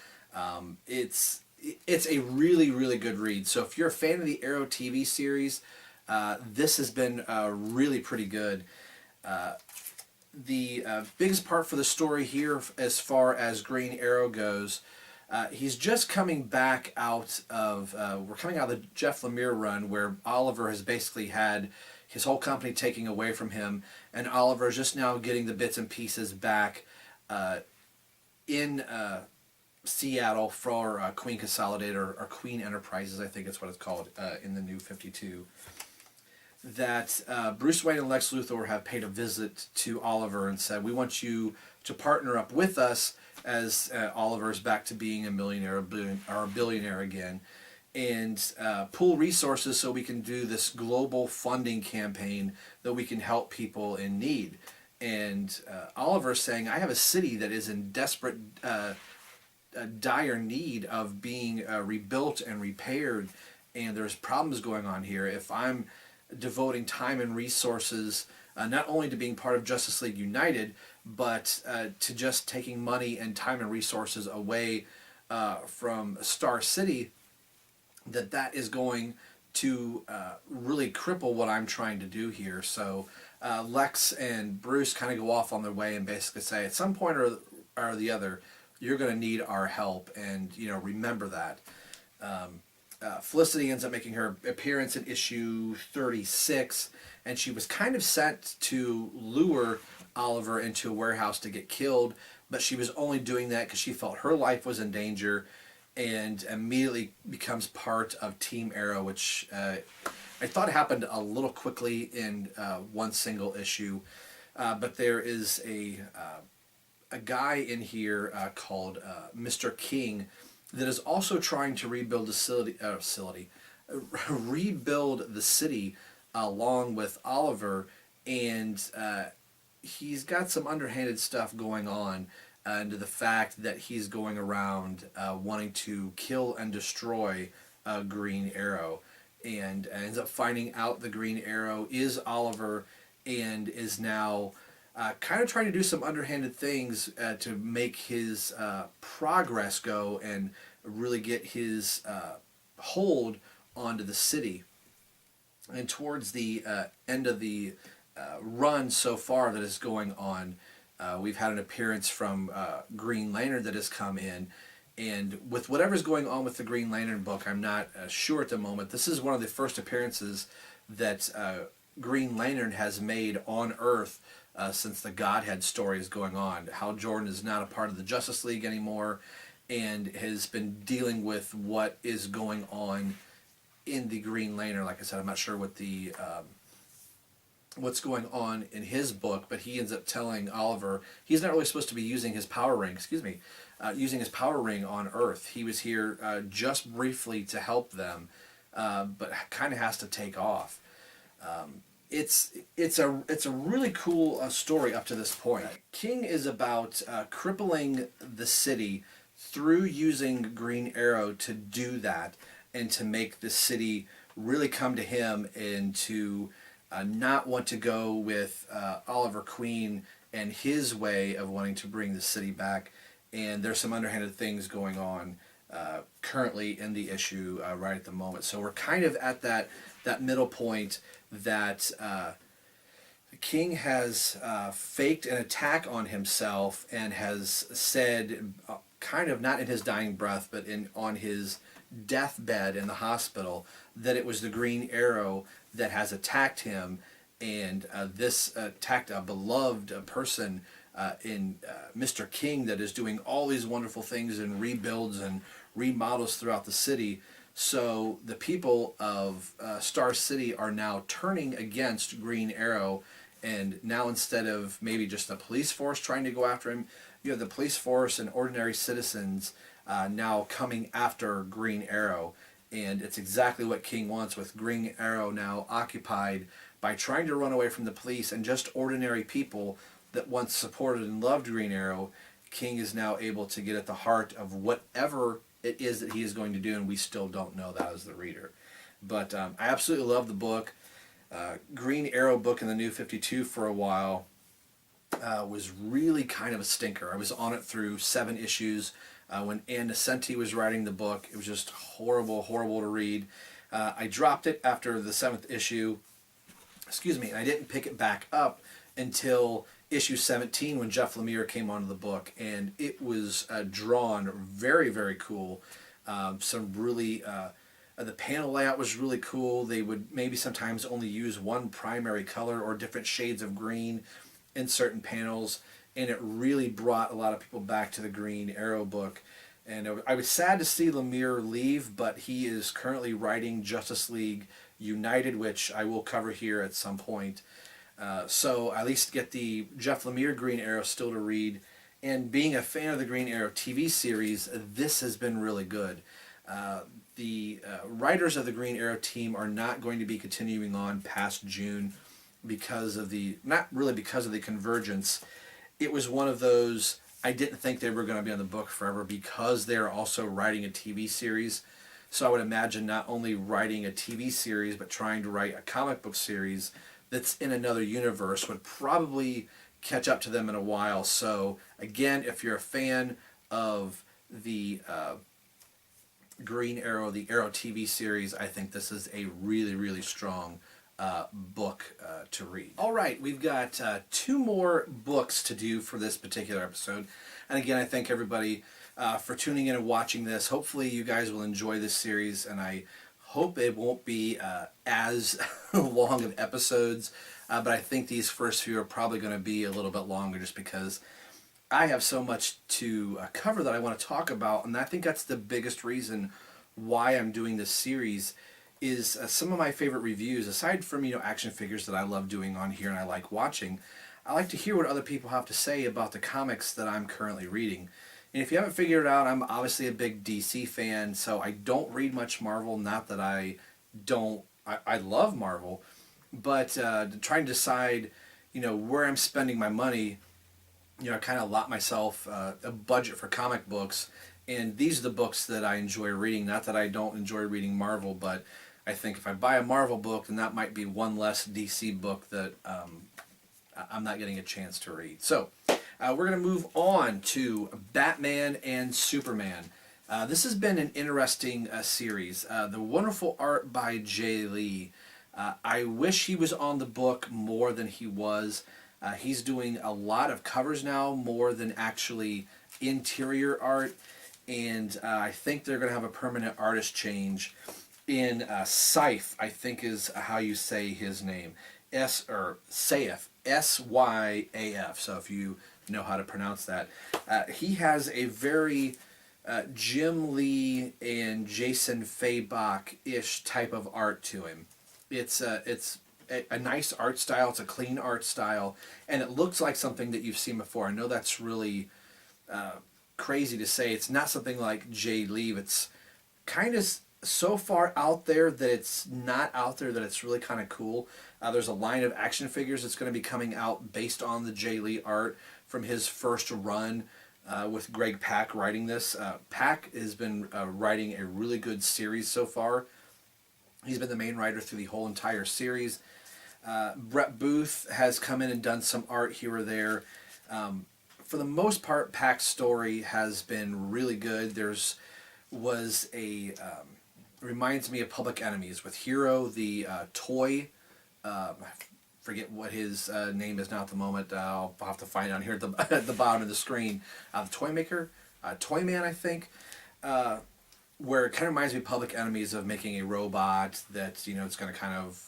It's a really, really good read. So if you're a fan of the Arrow TV series, this has been really pretty good. The biggest part for the story here, as far as Green Arrow goes, he's just coming back out of. We're coming out of the Jeff Lemire run, where Oliver has basically had his whole company taking away from him, and Oliver is just now getting the bits and pieces back in Seattle for Queen Consolidated or Queen Enterprises, I think it's what it's called in the New 52. That Bruce Wayne and Lex Luthor have paid a visit to Oliver and said, "We want you to partner up with us," as Oliver is back to being a millionaire or a billionaire again, and pool resources so we can do this global funding campaign that we can help people in need. And Oliver's saying, "I have a city that is in desperate, dire need of being rebuilt and repaired, and there's problems going on here. If I'm devoting time and resources not only to being part of Justice League United, but to just taking money and time and resources away from Star City, that is going to really cripple what I'm trying to do here." So Lex and Bruce kind of go off on their way and basically say, at some point or the other, you're going to need our help, and remember that. Felicity ends up making her appearance in issue 36, and she was kind of sent to lure Oliver into a warehouse to get killed, but she was only doing that because she felt her life was in danger, and immediately becomes part of Team Arrow, which I thought happened a little quickly in one single issue. But there is a guy in here called Mr. King that is also trying to rebuild rebuild the city along with Oliver, and he's got some underhanded stuff going on, into the fact that he's going around wanting to kill and destroy Green Arrow, and ends up finding out the Green Arrow is Oliver, and is now kind of trying to do some underhanded things to make his progress go and really get his hold onto the city. And towards the end of the run so far that is going on, we've had an appearance from Green Lantern that has come in. And with whatever's going on with the Green Lantern book, I'm not sure at the moment. This is one of the first appearances that Green Lantern has made on Earth since the Godhead story is going on. Hal Jordan is not a part of the Justice League anymore, and has been dealing with what is going on in the Green Lantern. Like I said, I'm not sure what the what's going on in his book, but he ends up telling Oliver he's not really supposed to be using his power ring. Using his power ring on Earth. He was here just briefly to help them, but kind of has to take off. It's a really cool story up to this point. King is about crippling the city through using Green Arrow to do that, and to make the city really come to him, and to not want to go with Oliver Queen and his way of wanting to bring the city back. And there's some underhanded things going on currently in the issue right at the moment. So we're kind of at that middle point that King has faked an attack on himself, and has said, kind of not in his dying breath, but on his deathbed in the hospital, that it was the Green Arrow that has attacked him, and this attacked a beloved person in Mr. King, that is doing all these wonderful things and rebuilds and remodels throughout the city. So the people of Star City are now turning against Green Arrow, and now instead of maybe just the police force trying to go after him, you have the police force and ordinary citizens now coming after Green Arrow. And it's exactly what King wants, with Green Arrow now occupied by by trying to run away from the police and just ordinary people that once supported and loved Green Arrow, King is now able to get at the heart of whatever it is that he is going to do, and we still don't know that as the reader. But I absolutely love the book. Green Arrow book in the New 52 for a while was really kind of a stinker. I was on it through 7 issues. When Ann Nesenti was writing the book, it was just horrible, horrible to read. I dropped it after the 7th issue, and I didn't pick it back up until issue 17 when Jeff Lemire came onto the book, and it was drawn very, very cool. Some really, the panel layout was really cool. They would maybe sometimes only use one primary color or different shades of green in certain panels, and it really brought a lot of people back to the Green Arrow book. And I was sad to see Lemire leave, but he is currently writing Justice League United, which I will cover here at some point. So I at least get the Jeff Lemire Green Arrow still to read. And being a fan of the Green Arrow TV series, this has been really good. The writers of the Green Arrow team are not going to be continuing on past June because of not really because of the convergence. It was one of those, I didn't think they were going to be on the book forever because they're also writing a TV series. So I would imagine not only writing a TV series, but trying to write a comic book series that's in another universe would probably catch up to them in a while. So again, if you're a fan of the Green Arrow, the Arrow TV series, I think this is a really, really strong book to read. All right, we've got 2 more books to do for this particular episode. And again, I thank everybody for tuning in and watching this. Hopefully you guys will enjoy this series, and I hope it won't be as long of episodes, but I think these first few are probably going to be a little bit longer just because I have so much to cover that I want to talk about, and I think that's the biggest reason why I'm doing this series is some of my favorite reviews, aside from, action figures that I love doing on here and I like watching, I like to hear what other people have to say about the comics that I'm currently reading. And if you haven't figured it out, I'm obviously a big DC fan, so I don't read much Marvel. Not that I don't, I love Marvel, but trying to decide, where I'm spending my money, I kind of allot myself a budget for comic books, and these are the books that I enjoy reading. Not that I don't enjoy reading Marvel, but I think if I buy a Marvel book, then that might be one less DC book that I'm not getting a chance to read. So we're going to move on to Batman and Superman. This has been an interesting series. The wonderful art by Jay Lee. I wish he was on the book more than he was. He's doing a lot of covers now, more than actually interior art. And I think they're going to have a permanent artist change in Syaf, I think is how you say his name. Syaf, S-Y-A-F. So if you know how to pronounce that. He has a very Jim Lee and Jason Fabok-ish type of art to him. It's a nice art style. It's a clean art style, and it looks like something that you've seen before. I know that's really crazy to say. It's not something like Jay Lee. It's kind of so far out there that it's not out there that it's really kind of cool. There's a line of action figures that's going to be coming out based on the Jay Lee art from his first run with Greg Pak writing this. Pak has been writing a really good series so far. He's been the main writer through the whole entire series. Brett Booth has come in and done some art here or there. For the most part, Pak's story has been really good. Reminds me of Public Enemies with Hero, the toy. I forget what his name is now at the moment. I'll have to find out here at the bottom of the screen. The Toy Maker, Toyman, I think. Where it kind of reminds me of Public Enemies of making a robot that, it's going to kind of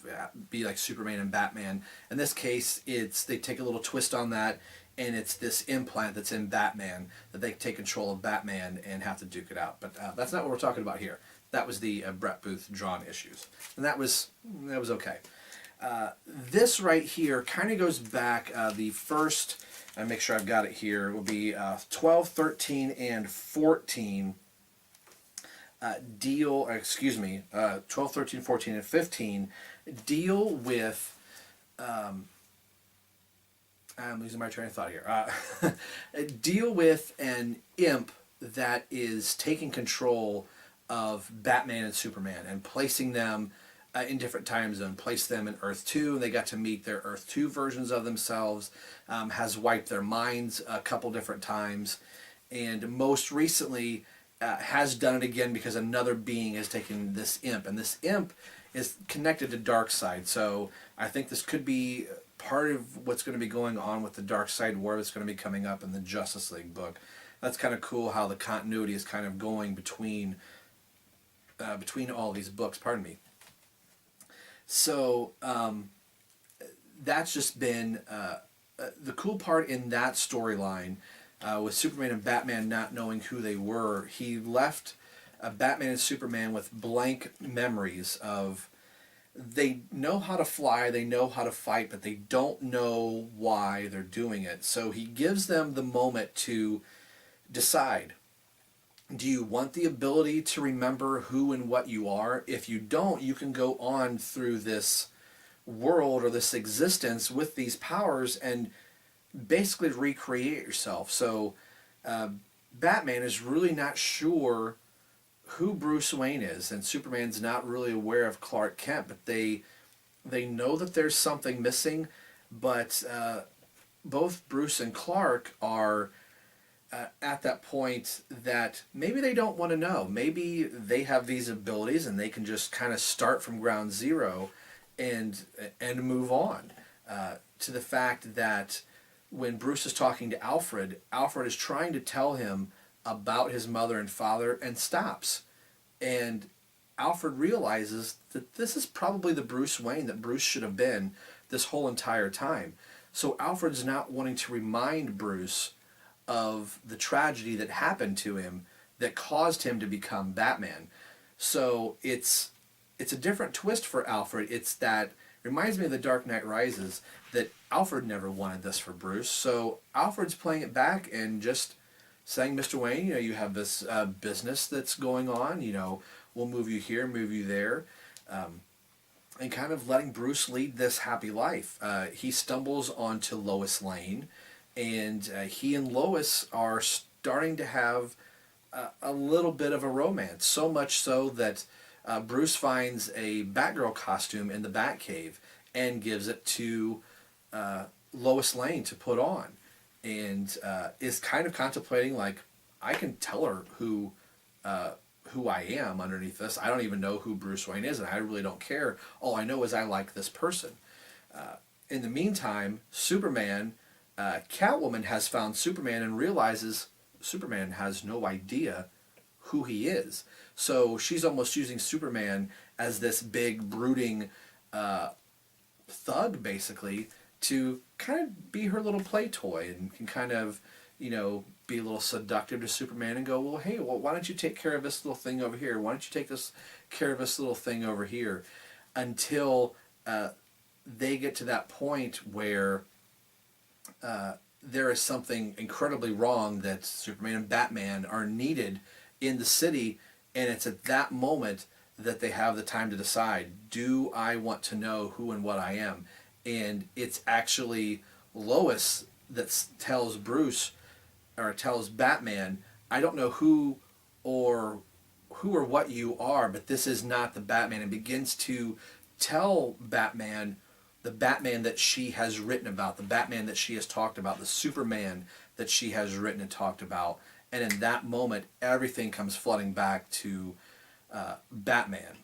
be like Superman and Batman. In this case, they take a little twist on that, and it's this implant that's in Batman that they take control of Batman and have to duke it out. But that's not what we're talking about here. That was the Brett Booth drawn issues, and that was okay. This right here kind of goes back. The first, I make sure I've got it here, will be 12, 13, and 14. 12, 13, 14, and 15 deal with I'm losing my train of thought here. Deal with an imp that is taking control of Batman and Superman and placing them in different time zones. Place them in Earth 2, and they got to meet their Earth 2 versions of themselves. Has wiped their minds a couple different times, and most recently has done it again because another being has taken this imp, and this imp is connected to Darkseid. So I think this could be part of what's going to be going on with the Darkseid War that's going to be coming up in the Justice League book. That's kind of cool how the continuity is kind of going between all these books. Pardon me. So that's just been the cool part in that storyline with Superman and Batman not knowing who they were. He left Batman and Superman with blank memories of they know how to fly, they know how to fight, but they don't know why they're doing it. So he gives them the moment to decide. Do you want the ability to remember who and what you are? If you don't, you can go on through this world or this existence with these powers and basically recreate yourself. So Batman is really not sure who Bruce Wayne is, and Superman's not really aware of Clark Kent, but they know that there's something missing, but both Bruce and Clark are at that point that maybe they don't want to know. Maybe they have these abilities and they can just kind of start from ground zero and move on to the fact that when Bruce is talking to Alfred, Alfred is trying to tell him about his mother and father and stops. And Alfred realizes that this is probably the Bruce Wayne that Bruce should have been this whole entire time. So Alfred's not wanting to remind Bruce of the tragedy that happened to him that caused him to become Batman. So it's a different twist for Alfred. It's that reminds me of The Dark Knight Rises, that Alfred never wanted this for Bruce. So Alfred's playing it back and just saying, Mr. Wayne, you have this business that's going on, we'll move you here, move you there, and kind of letting Bruce lead this happy life. He stumbles onto Lois Lane, and he and Lois are starting to have a little bit of a romance, so much so that Bruce finds a Batgirl costume in the Batcave and gives it to Lois Lane to put on, and is kind of contemplating, like, I can tell her who I am underneath this. I don't even know who Bruce Wayne is, and I really don't care. All I know is I like this person. In the meantime, Superman, Catwoman has found Superman and realizes Superman has no idea who he is. So she's almost using Superman as this big, brooding thug, basically, to kind of be her little play toy and can kind of, be a little seductive to Superman and go, well, hey, why don't you take care of this little thing over here? Why don't you take care of this little thing over here? Until they get to that point where there is something incredibly wrong, that Superman and Batman are needed in the city, and it's at that moment that they have the time to decide, do I want to know who and what I am? And it's actually Lois that tells Bruce, or tells Batman, I don't know who or what you are, but this is not the Batman, and begins to tell Batman the Batman that she has written about, the Batman that she has talked about, the Superman that she has written and talked about. And in that moment, everything comes flooding back to Batman.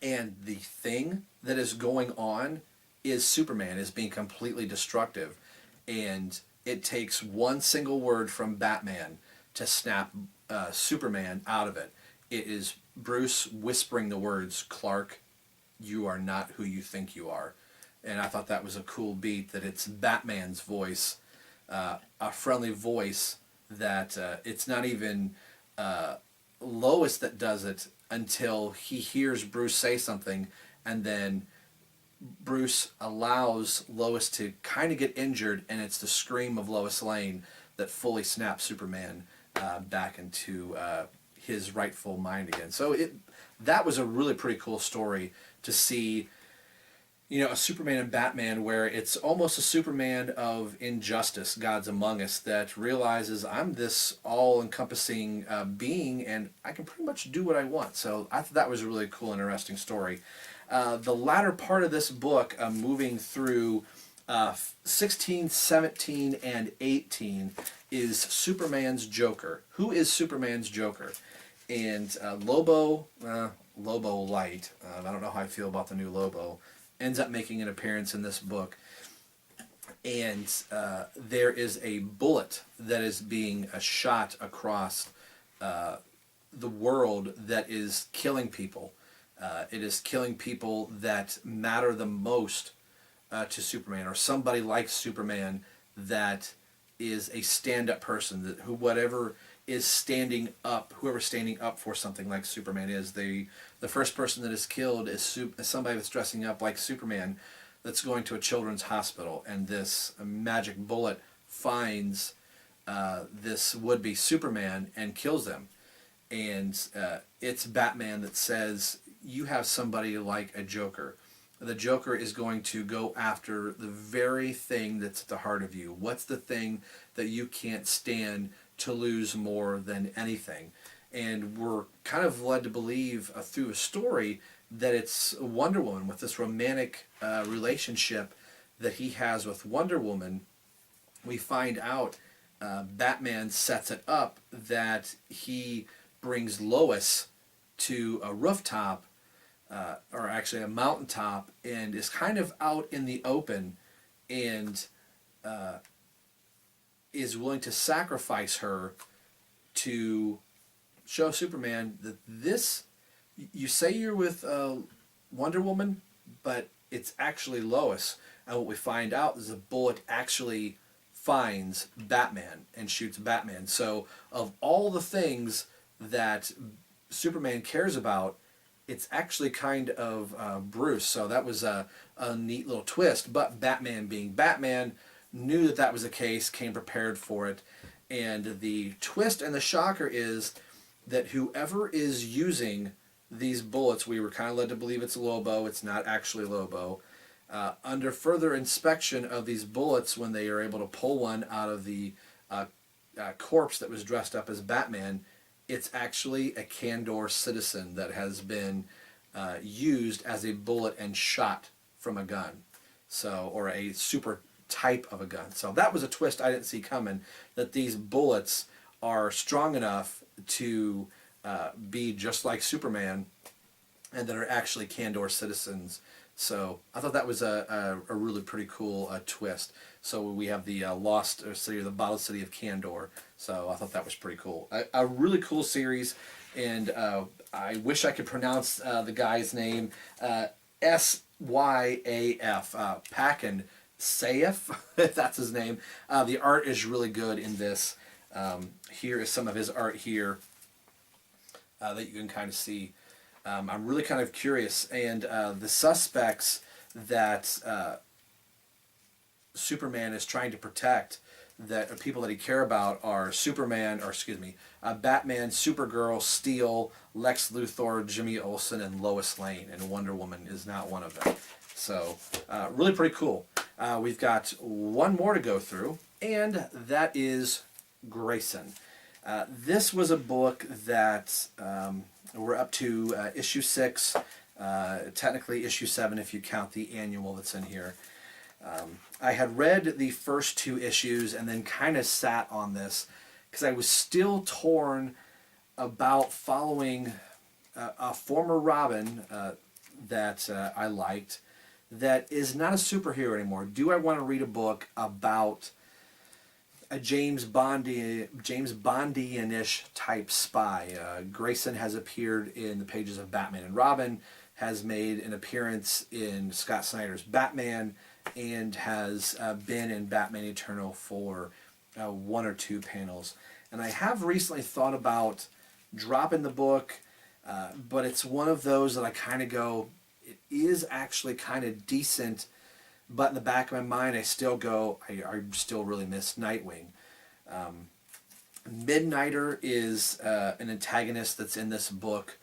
And the thing that is going on is Superman is being completely destructive. And it takes one single word from Batman to snap Superman out of it. It is Bruce whispering the words, Clark, you are not who you think you are. And I thought that was a cool beat, that it's Batman's voice, a friendly voice, that it's not even Lois that does it until he hears Bruce say something, and then Bruce allows Lois to kind of get injured, and it's the scream of Lois Lane that fully snaps Superman back into his rightful mind again. So that was a really pretty cool story to see, a Superman and Batman where it's almost a Superman of injustice, Gods Among Us, that realizes I'm this all-encompassing being and I can pretty much do what I want. So I thought that was a really cool and interesting story. The latter part of this book, moving through 16, 17, and 18, is Superman's Joker. Who is Superman's Joker? And Lobo Light, I don't know how I feel about the new Lobo, ends up making an appearance in this book. And there is a bullet that is being shot across the world that is killing people. It is killing people that matter the most to Superman, or somebody like Superman that is a stand-up person, that whoever's standing up for something like Superman is. The first person that is killed is somebody that's dressing up like Superman, that's going to a children's hospital, and this magic bullet finds this would-be Superman and kills them. And it's Batman that says, you have somebody like a Joker. The Joker is going to go after the very thing that's at the heart of you. What's the thing that you can't stand to lose more than anything? And we're kind of led to believe through a story that it's Wonder Woman, with this romantic relationship that he has with Wonder Woman. We find out Batman sets it up that he brings Lois to a rooftop, or actually a mountaintop, and is kind of out in the open, and is willing to sacrifice her to show Superman that you say you're with Wonder Woman, but it's actually Lois. And what we find out is the bullet actually finds Batman and shoots Batman. So of all the things that Superman cares about, it's actually kind of Bruce. So that was a neat little twist. But Batman, being Batman, knew that that was the case, came prepared for it. And the twist and the shocker is that whoever is using these bullets, we were kind of led to believe it's Lobo. It's not actually Lobo. Under further inspection of these bullets, when they are able to pull one out of the corpse that was dressed up as Batman, it's actually a Kandor citizen that has been used as a bullet and shot from a gun, or a super type of a gun. So that was a twist I didn't see coming, that these bullets are strong enough to be just like Superman, and that are actually Kandor citizens. So I thought that was a really pretty cool twist. So we have the lost city, or the bottled city of Kandor. So I thought that was pretty cool. A really cool series, and I wish I could pronounce the guy's name. Syaf, Pakin Sayef, if that's his name. The art is really good in this. Here is some of his art here that you can kind of see. I'm really kind of curious, and the suspects that Superman is trying to protect, that are people that he care about, are Batman, Supergirl, Steel, Lex Luthor, Jimmy Olsen, and Lois Lane, and Wonder Woman is not one of them. So really pretty cool. We've got one more to go through, and that is Grayson. This was a book that we're up to issue 6, technically issue 7 if you count the annual that's in here. I had read the first 2 issues and then kind of sat on this because I was still torn about following a former Robin that I liked, that is not a superhero anymore. Do I want to read a book about a James Bondian-ish type spy? Grayson has appeared in the pages of Batman and Robin, has made an appearance in Scott Snyder's Batman, and has been in Batman Eternal for 1 or 2 panels. And I have recently thought about dropping the book, but it's one of those that I kind of go, it is actually kind of decent, but in the back of my mind I still go, I still really miss Nightwing. Midnighter is an antagonist that's in this book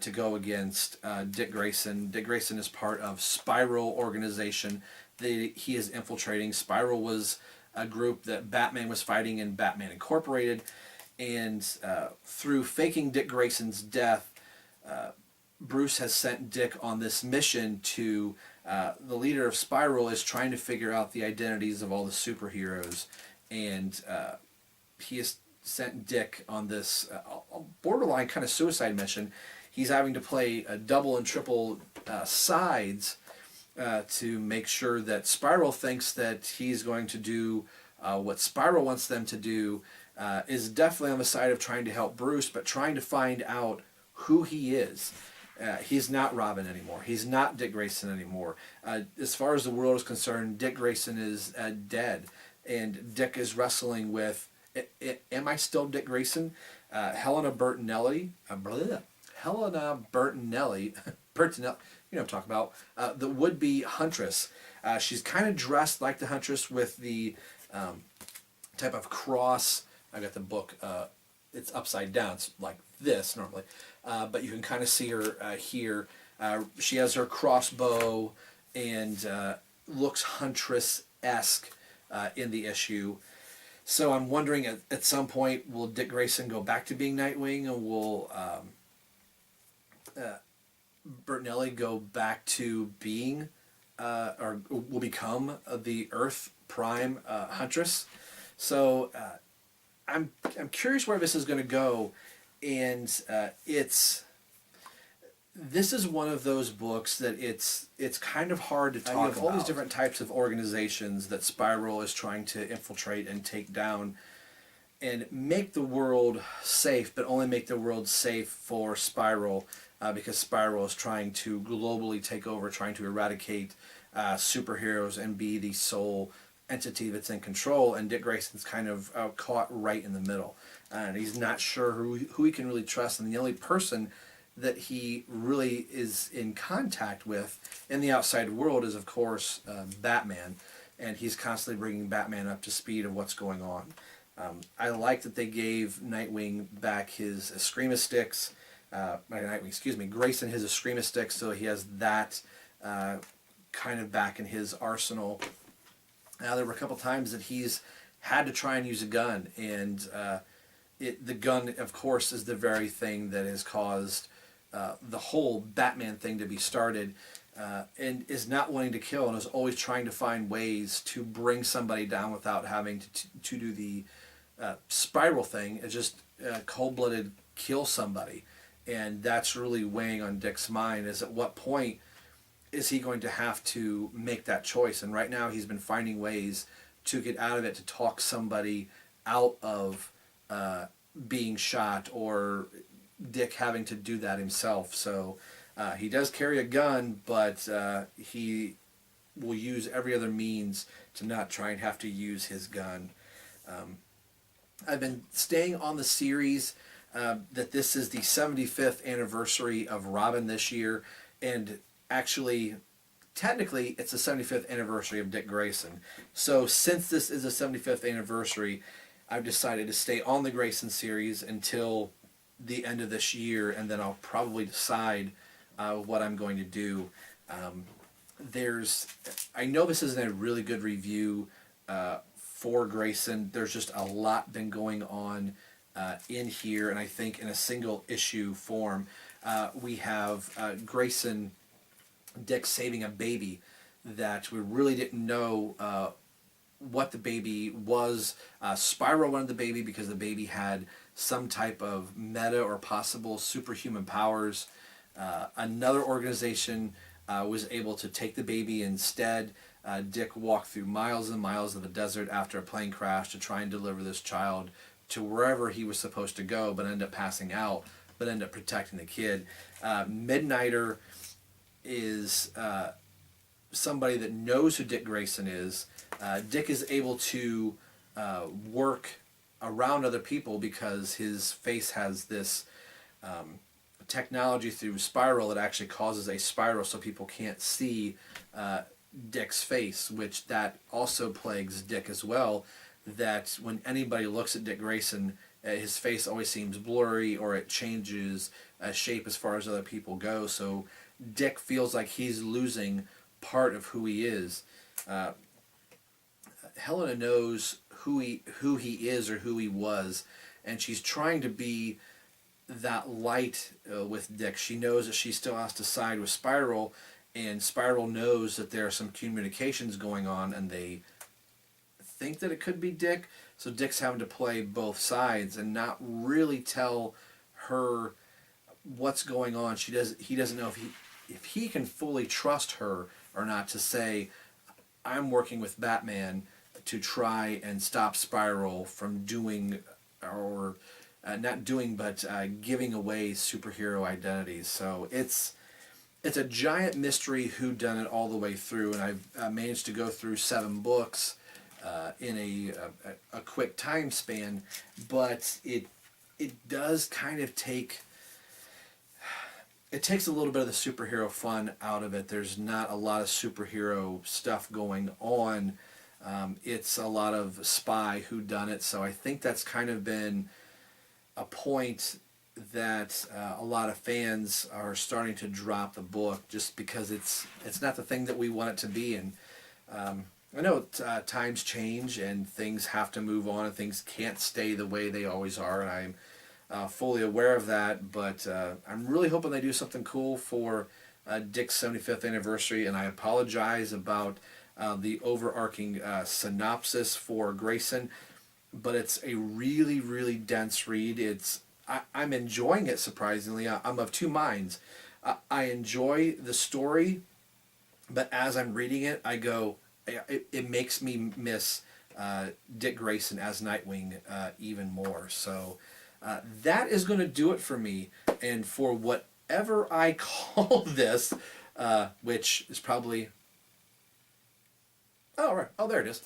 to go against Dick Grayson. Dick Grayson is part of Spiral organization that he is infiltrating. Spiral was a group that Batman was fighting in Batman Incorporated, and through faking Dick Grayson's death, Bruce has sent Dick on this mission to the leader of Spiral is trying to figure out the identities of all the superheroes, and he has sent Dick on this borderline kind of suicide mission. He's having to play a double and triple sides to make sure that Spiral thinks that he's going to do what Spiral wants them to do, is definitely on the side of trying to help Bruce, but trying to find out who he is. He's not Robin anymore. He's not Dick Grayson anymore. As far as the world is concerned, Dick Grayson is dead, and Dick is wrestling with, am I still Dick Grayson? Helena Bertinelli, Bertinelli, you know what I'm talking about, the would-be Huntress. She's kind of dressed like the Huntress with the type of cross. I got the book. It's upside down. It's like this normally, but you can kind of see her here. She has her crossbow and looks Huntress-esque in the issue. So I'm wondering at some point, will Dick Grayson go back to being Nightwing, or will Bertinelli go back to being or will become the Earth Prime Huntress? So I'm curious where this is going to go, and this is one of those books that it's kind of hard to talk about. You have all these different types of organizations that Spiral is trying to infiltrate and take down and make the world safe, but only make the world safe for Spiral, because Spiral is trying to globally take over, trying to eradicate superheroes and be the sole entity that's in control, and Dick Grayson's kind of caught right in the middle. And he's not sure who he can really trust, and the only person that he really is in contact with in the outside world is, of course, Batman, and he's constantly bringing Batman up to speed of what's going on. I like that they gave Nightwing back his Eskrima sticks, Grayson his Eskrima sticks, so he has that kind of back in his arsenal. Now, there were a couple times that he's had to try and use a gun, and the gun, of course, is the very thing that has caused the whole Batman thing to be started, and is not wanting to kill, and is always trying to find ways to bring somebody down without having to do the Spiral thing. It's just cold-blooded kill somebody, and that's really weighing on Dick's mind, is at what point is he going to have to make that choice? And right now he's been finding ways to get out of it, to talk somebody out of being shot, or Dick having to do that himself. So he does carry a gun, but he will use every other means to not try and have to use his gun. I've been staying on the series that this is the 75th anniversary of Robin this year, and actually, technically, it's the 75th anniversary of Dick Grayson. So since this is the 75th anniversary, I've decided to stay on the Grayson series until the end of this year, and then I'll probably decide what I'm going to do. I know this isn't a really good review for Grayson. There's just a lot been going on in here, and I think in a single issue form, we have Grayson, Dick saving a baby that we really didn't know what the baby was. Spiral wanted the baby because the baby had some type of meta or possible superhuman powers. Another organization was able to take the baby instead. Dick walked through miles and miles of the desert after a plane crash to try and deliver this child to wherever he was supposed to go, but ended up passing out, but ended up protecting the kid. Midnighter is somebody that knows who Dick Grayson is. Dick is able to work around other people because his face has this technology through Spiral that actually causes a spiral so people can't see Dick's face, which that also plagues Dick as well, that when anybody looks at Dick Grayson, His face always seems blurry, or it changes shape as far as other people go. So Dick feels like he's losing part of who he is. Helena knows who he is or who he was, and she's trying to be that light with Dick. She knows that she still has to side with Spiral, and Spiral knows that there are some communications going on, and they think that it could be Dick. So Dick's having to play both sides and not really tell her what's going on. He doesn't know if he can fully trust her or not to say, I'm working with Batman to try and stop Spiral from doing, or not doing, but giving away superhero identities. So it's a giant mystery whodunit all the way through, and I've managed to go through 7 books in a quick time span, but it does kind of take a little bit of the superhero fun out of it. There's not a lot of superhero stuff going on. It's a lot of spy whodunit, so I think that's kind of been a point that a lot of fans are starting to drop the book, just because it's not the thing that we want it to be. And I know times change and things have to move on and things can't stay the way they always are, and I'm fully aware of that, but I'm really hoping they do something cool for Dick's 75th anniversary, and I apologize about the overarching synopsis for Grayson, but it's a really, really dense read. I'm enjoying it, surprisingly. I'm of two minds. I enjoy the story, but as I'm reading it, I go, it makes me miss Dick Grayson as Nightwing even more. So that is going to do it for me. And for whatever I call this, which is probably... Oh, right. Oh, there it is.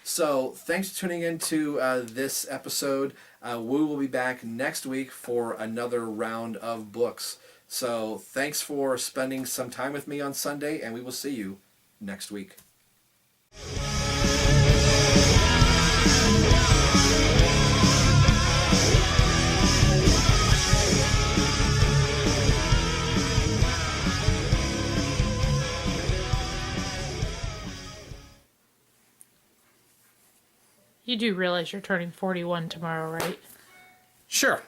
So thanks for tuning in to this episode. We will be back next week for another round of books. So thanks for spending some time with me on Sunday, and we will see you next week. You do realize you're turning 41 tomorrow, right? Sure.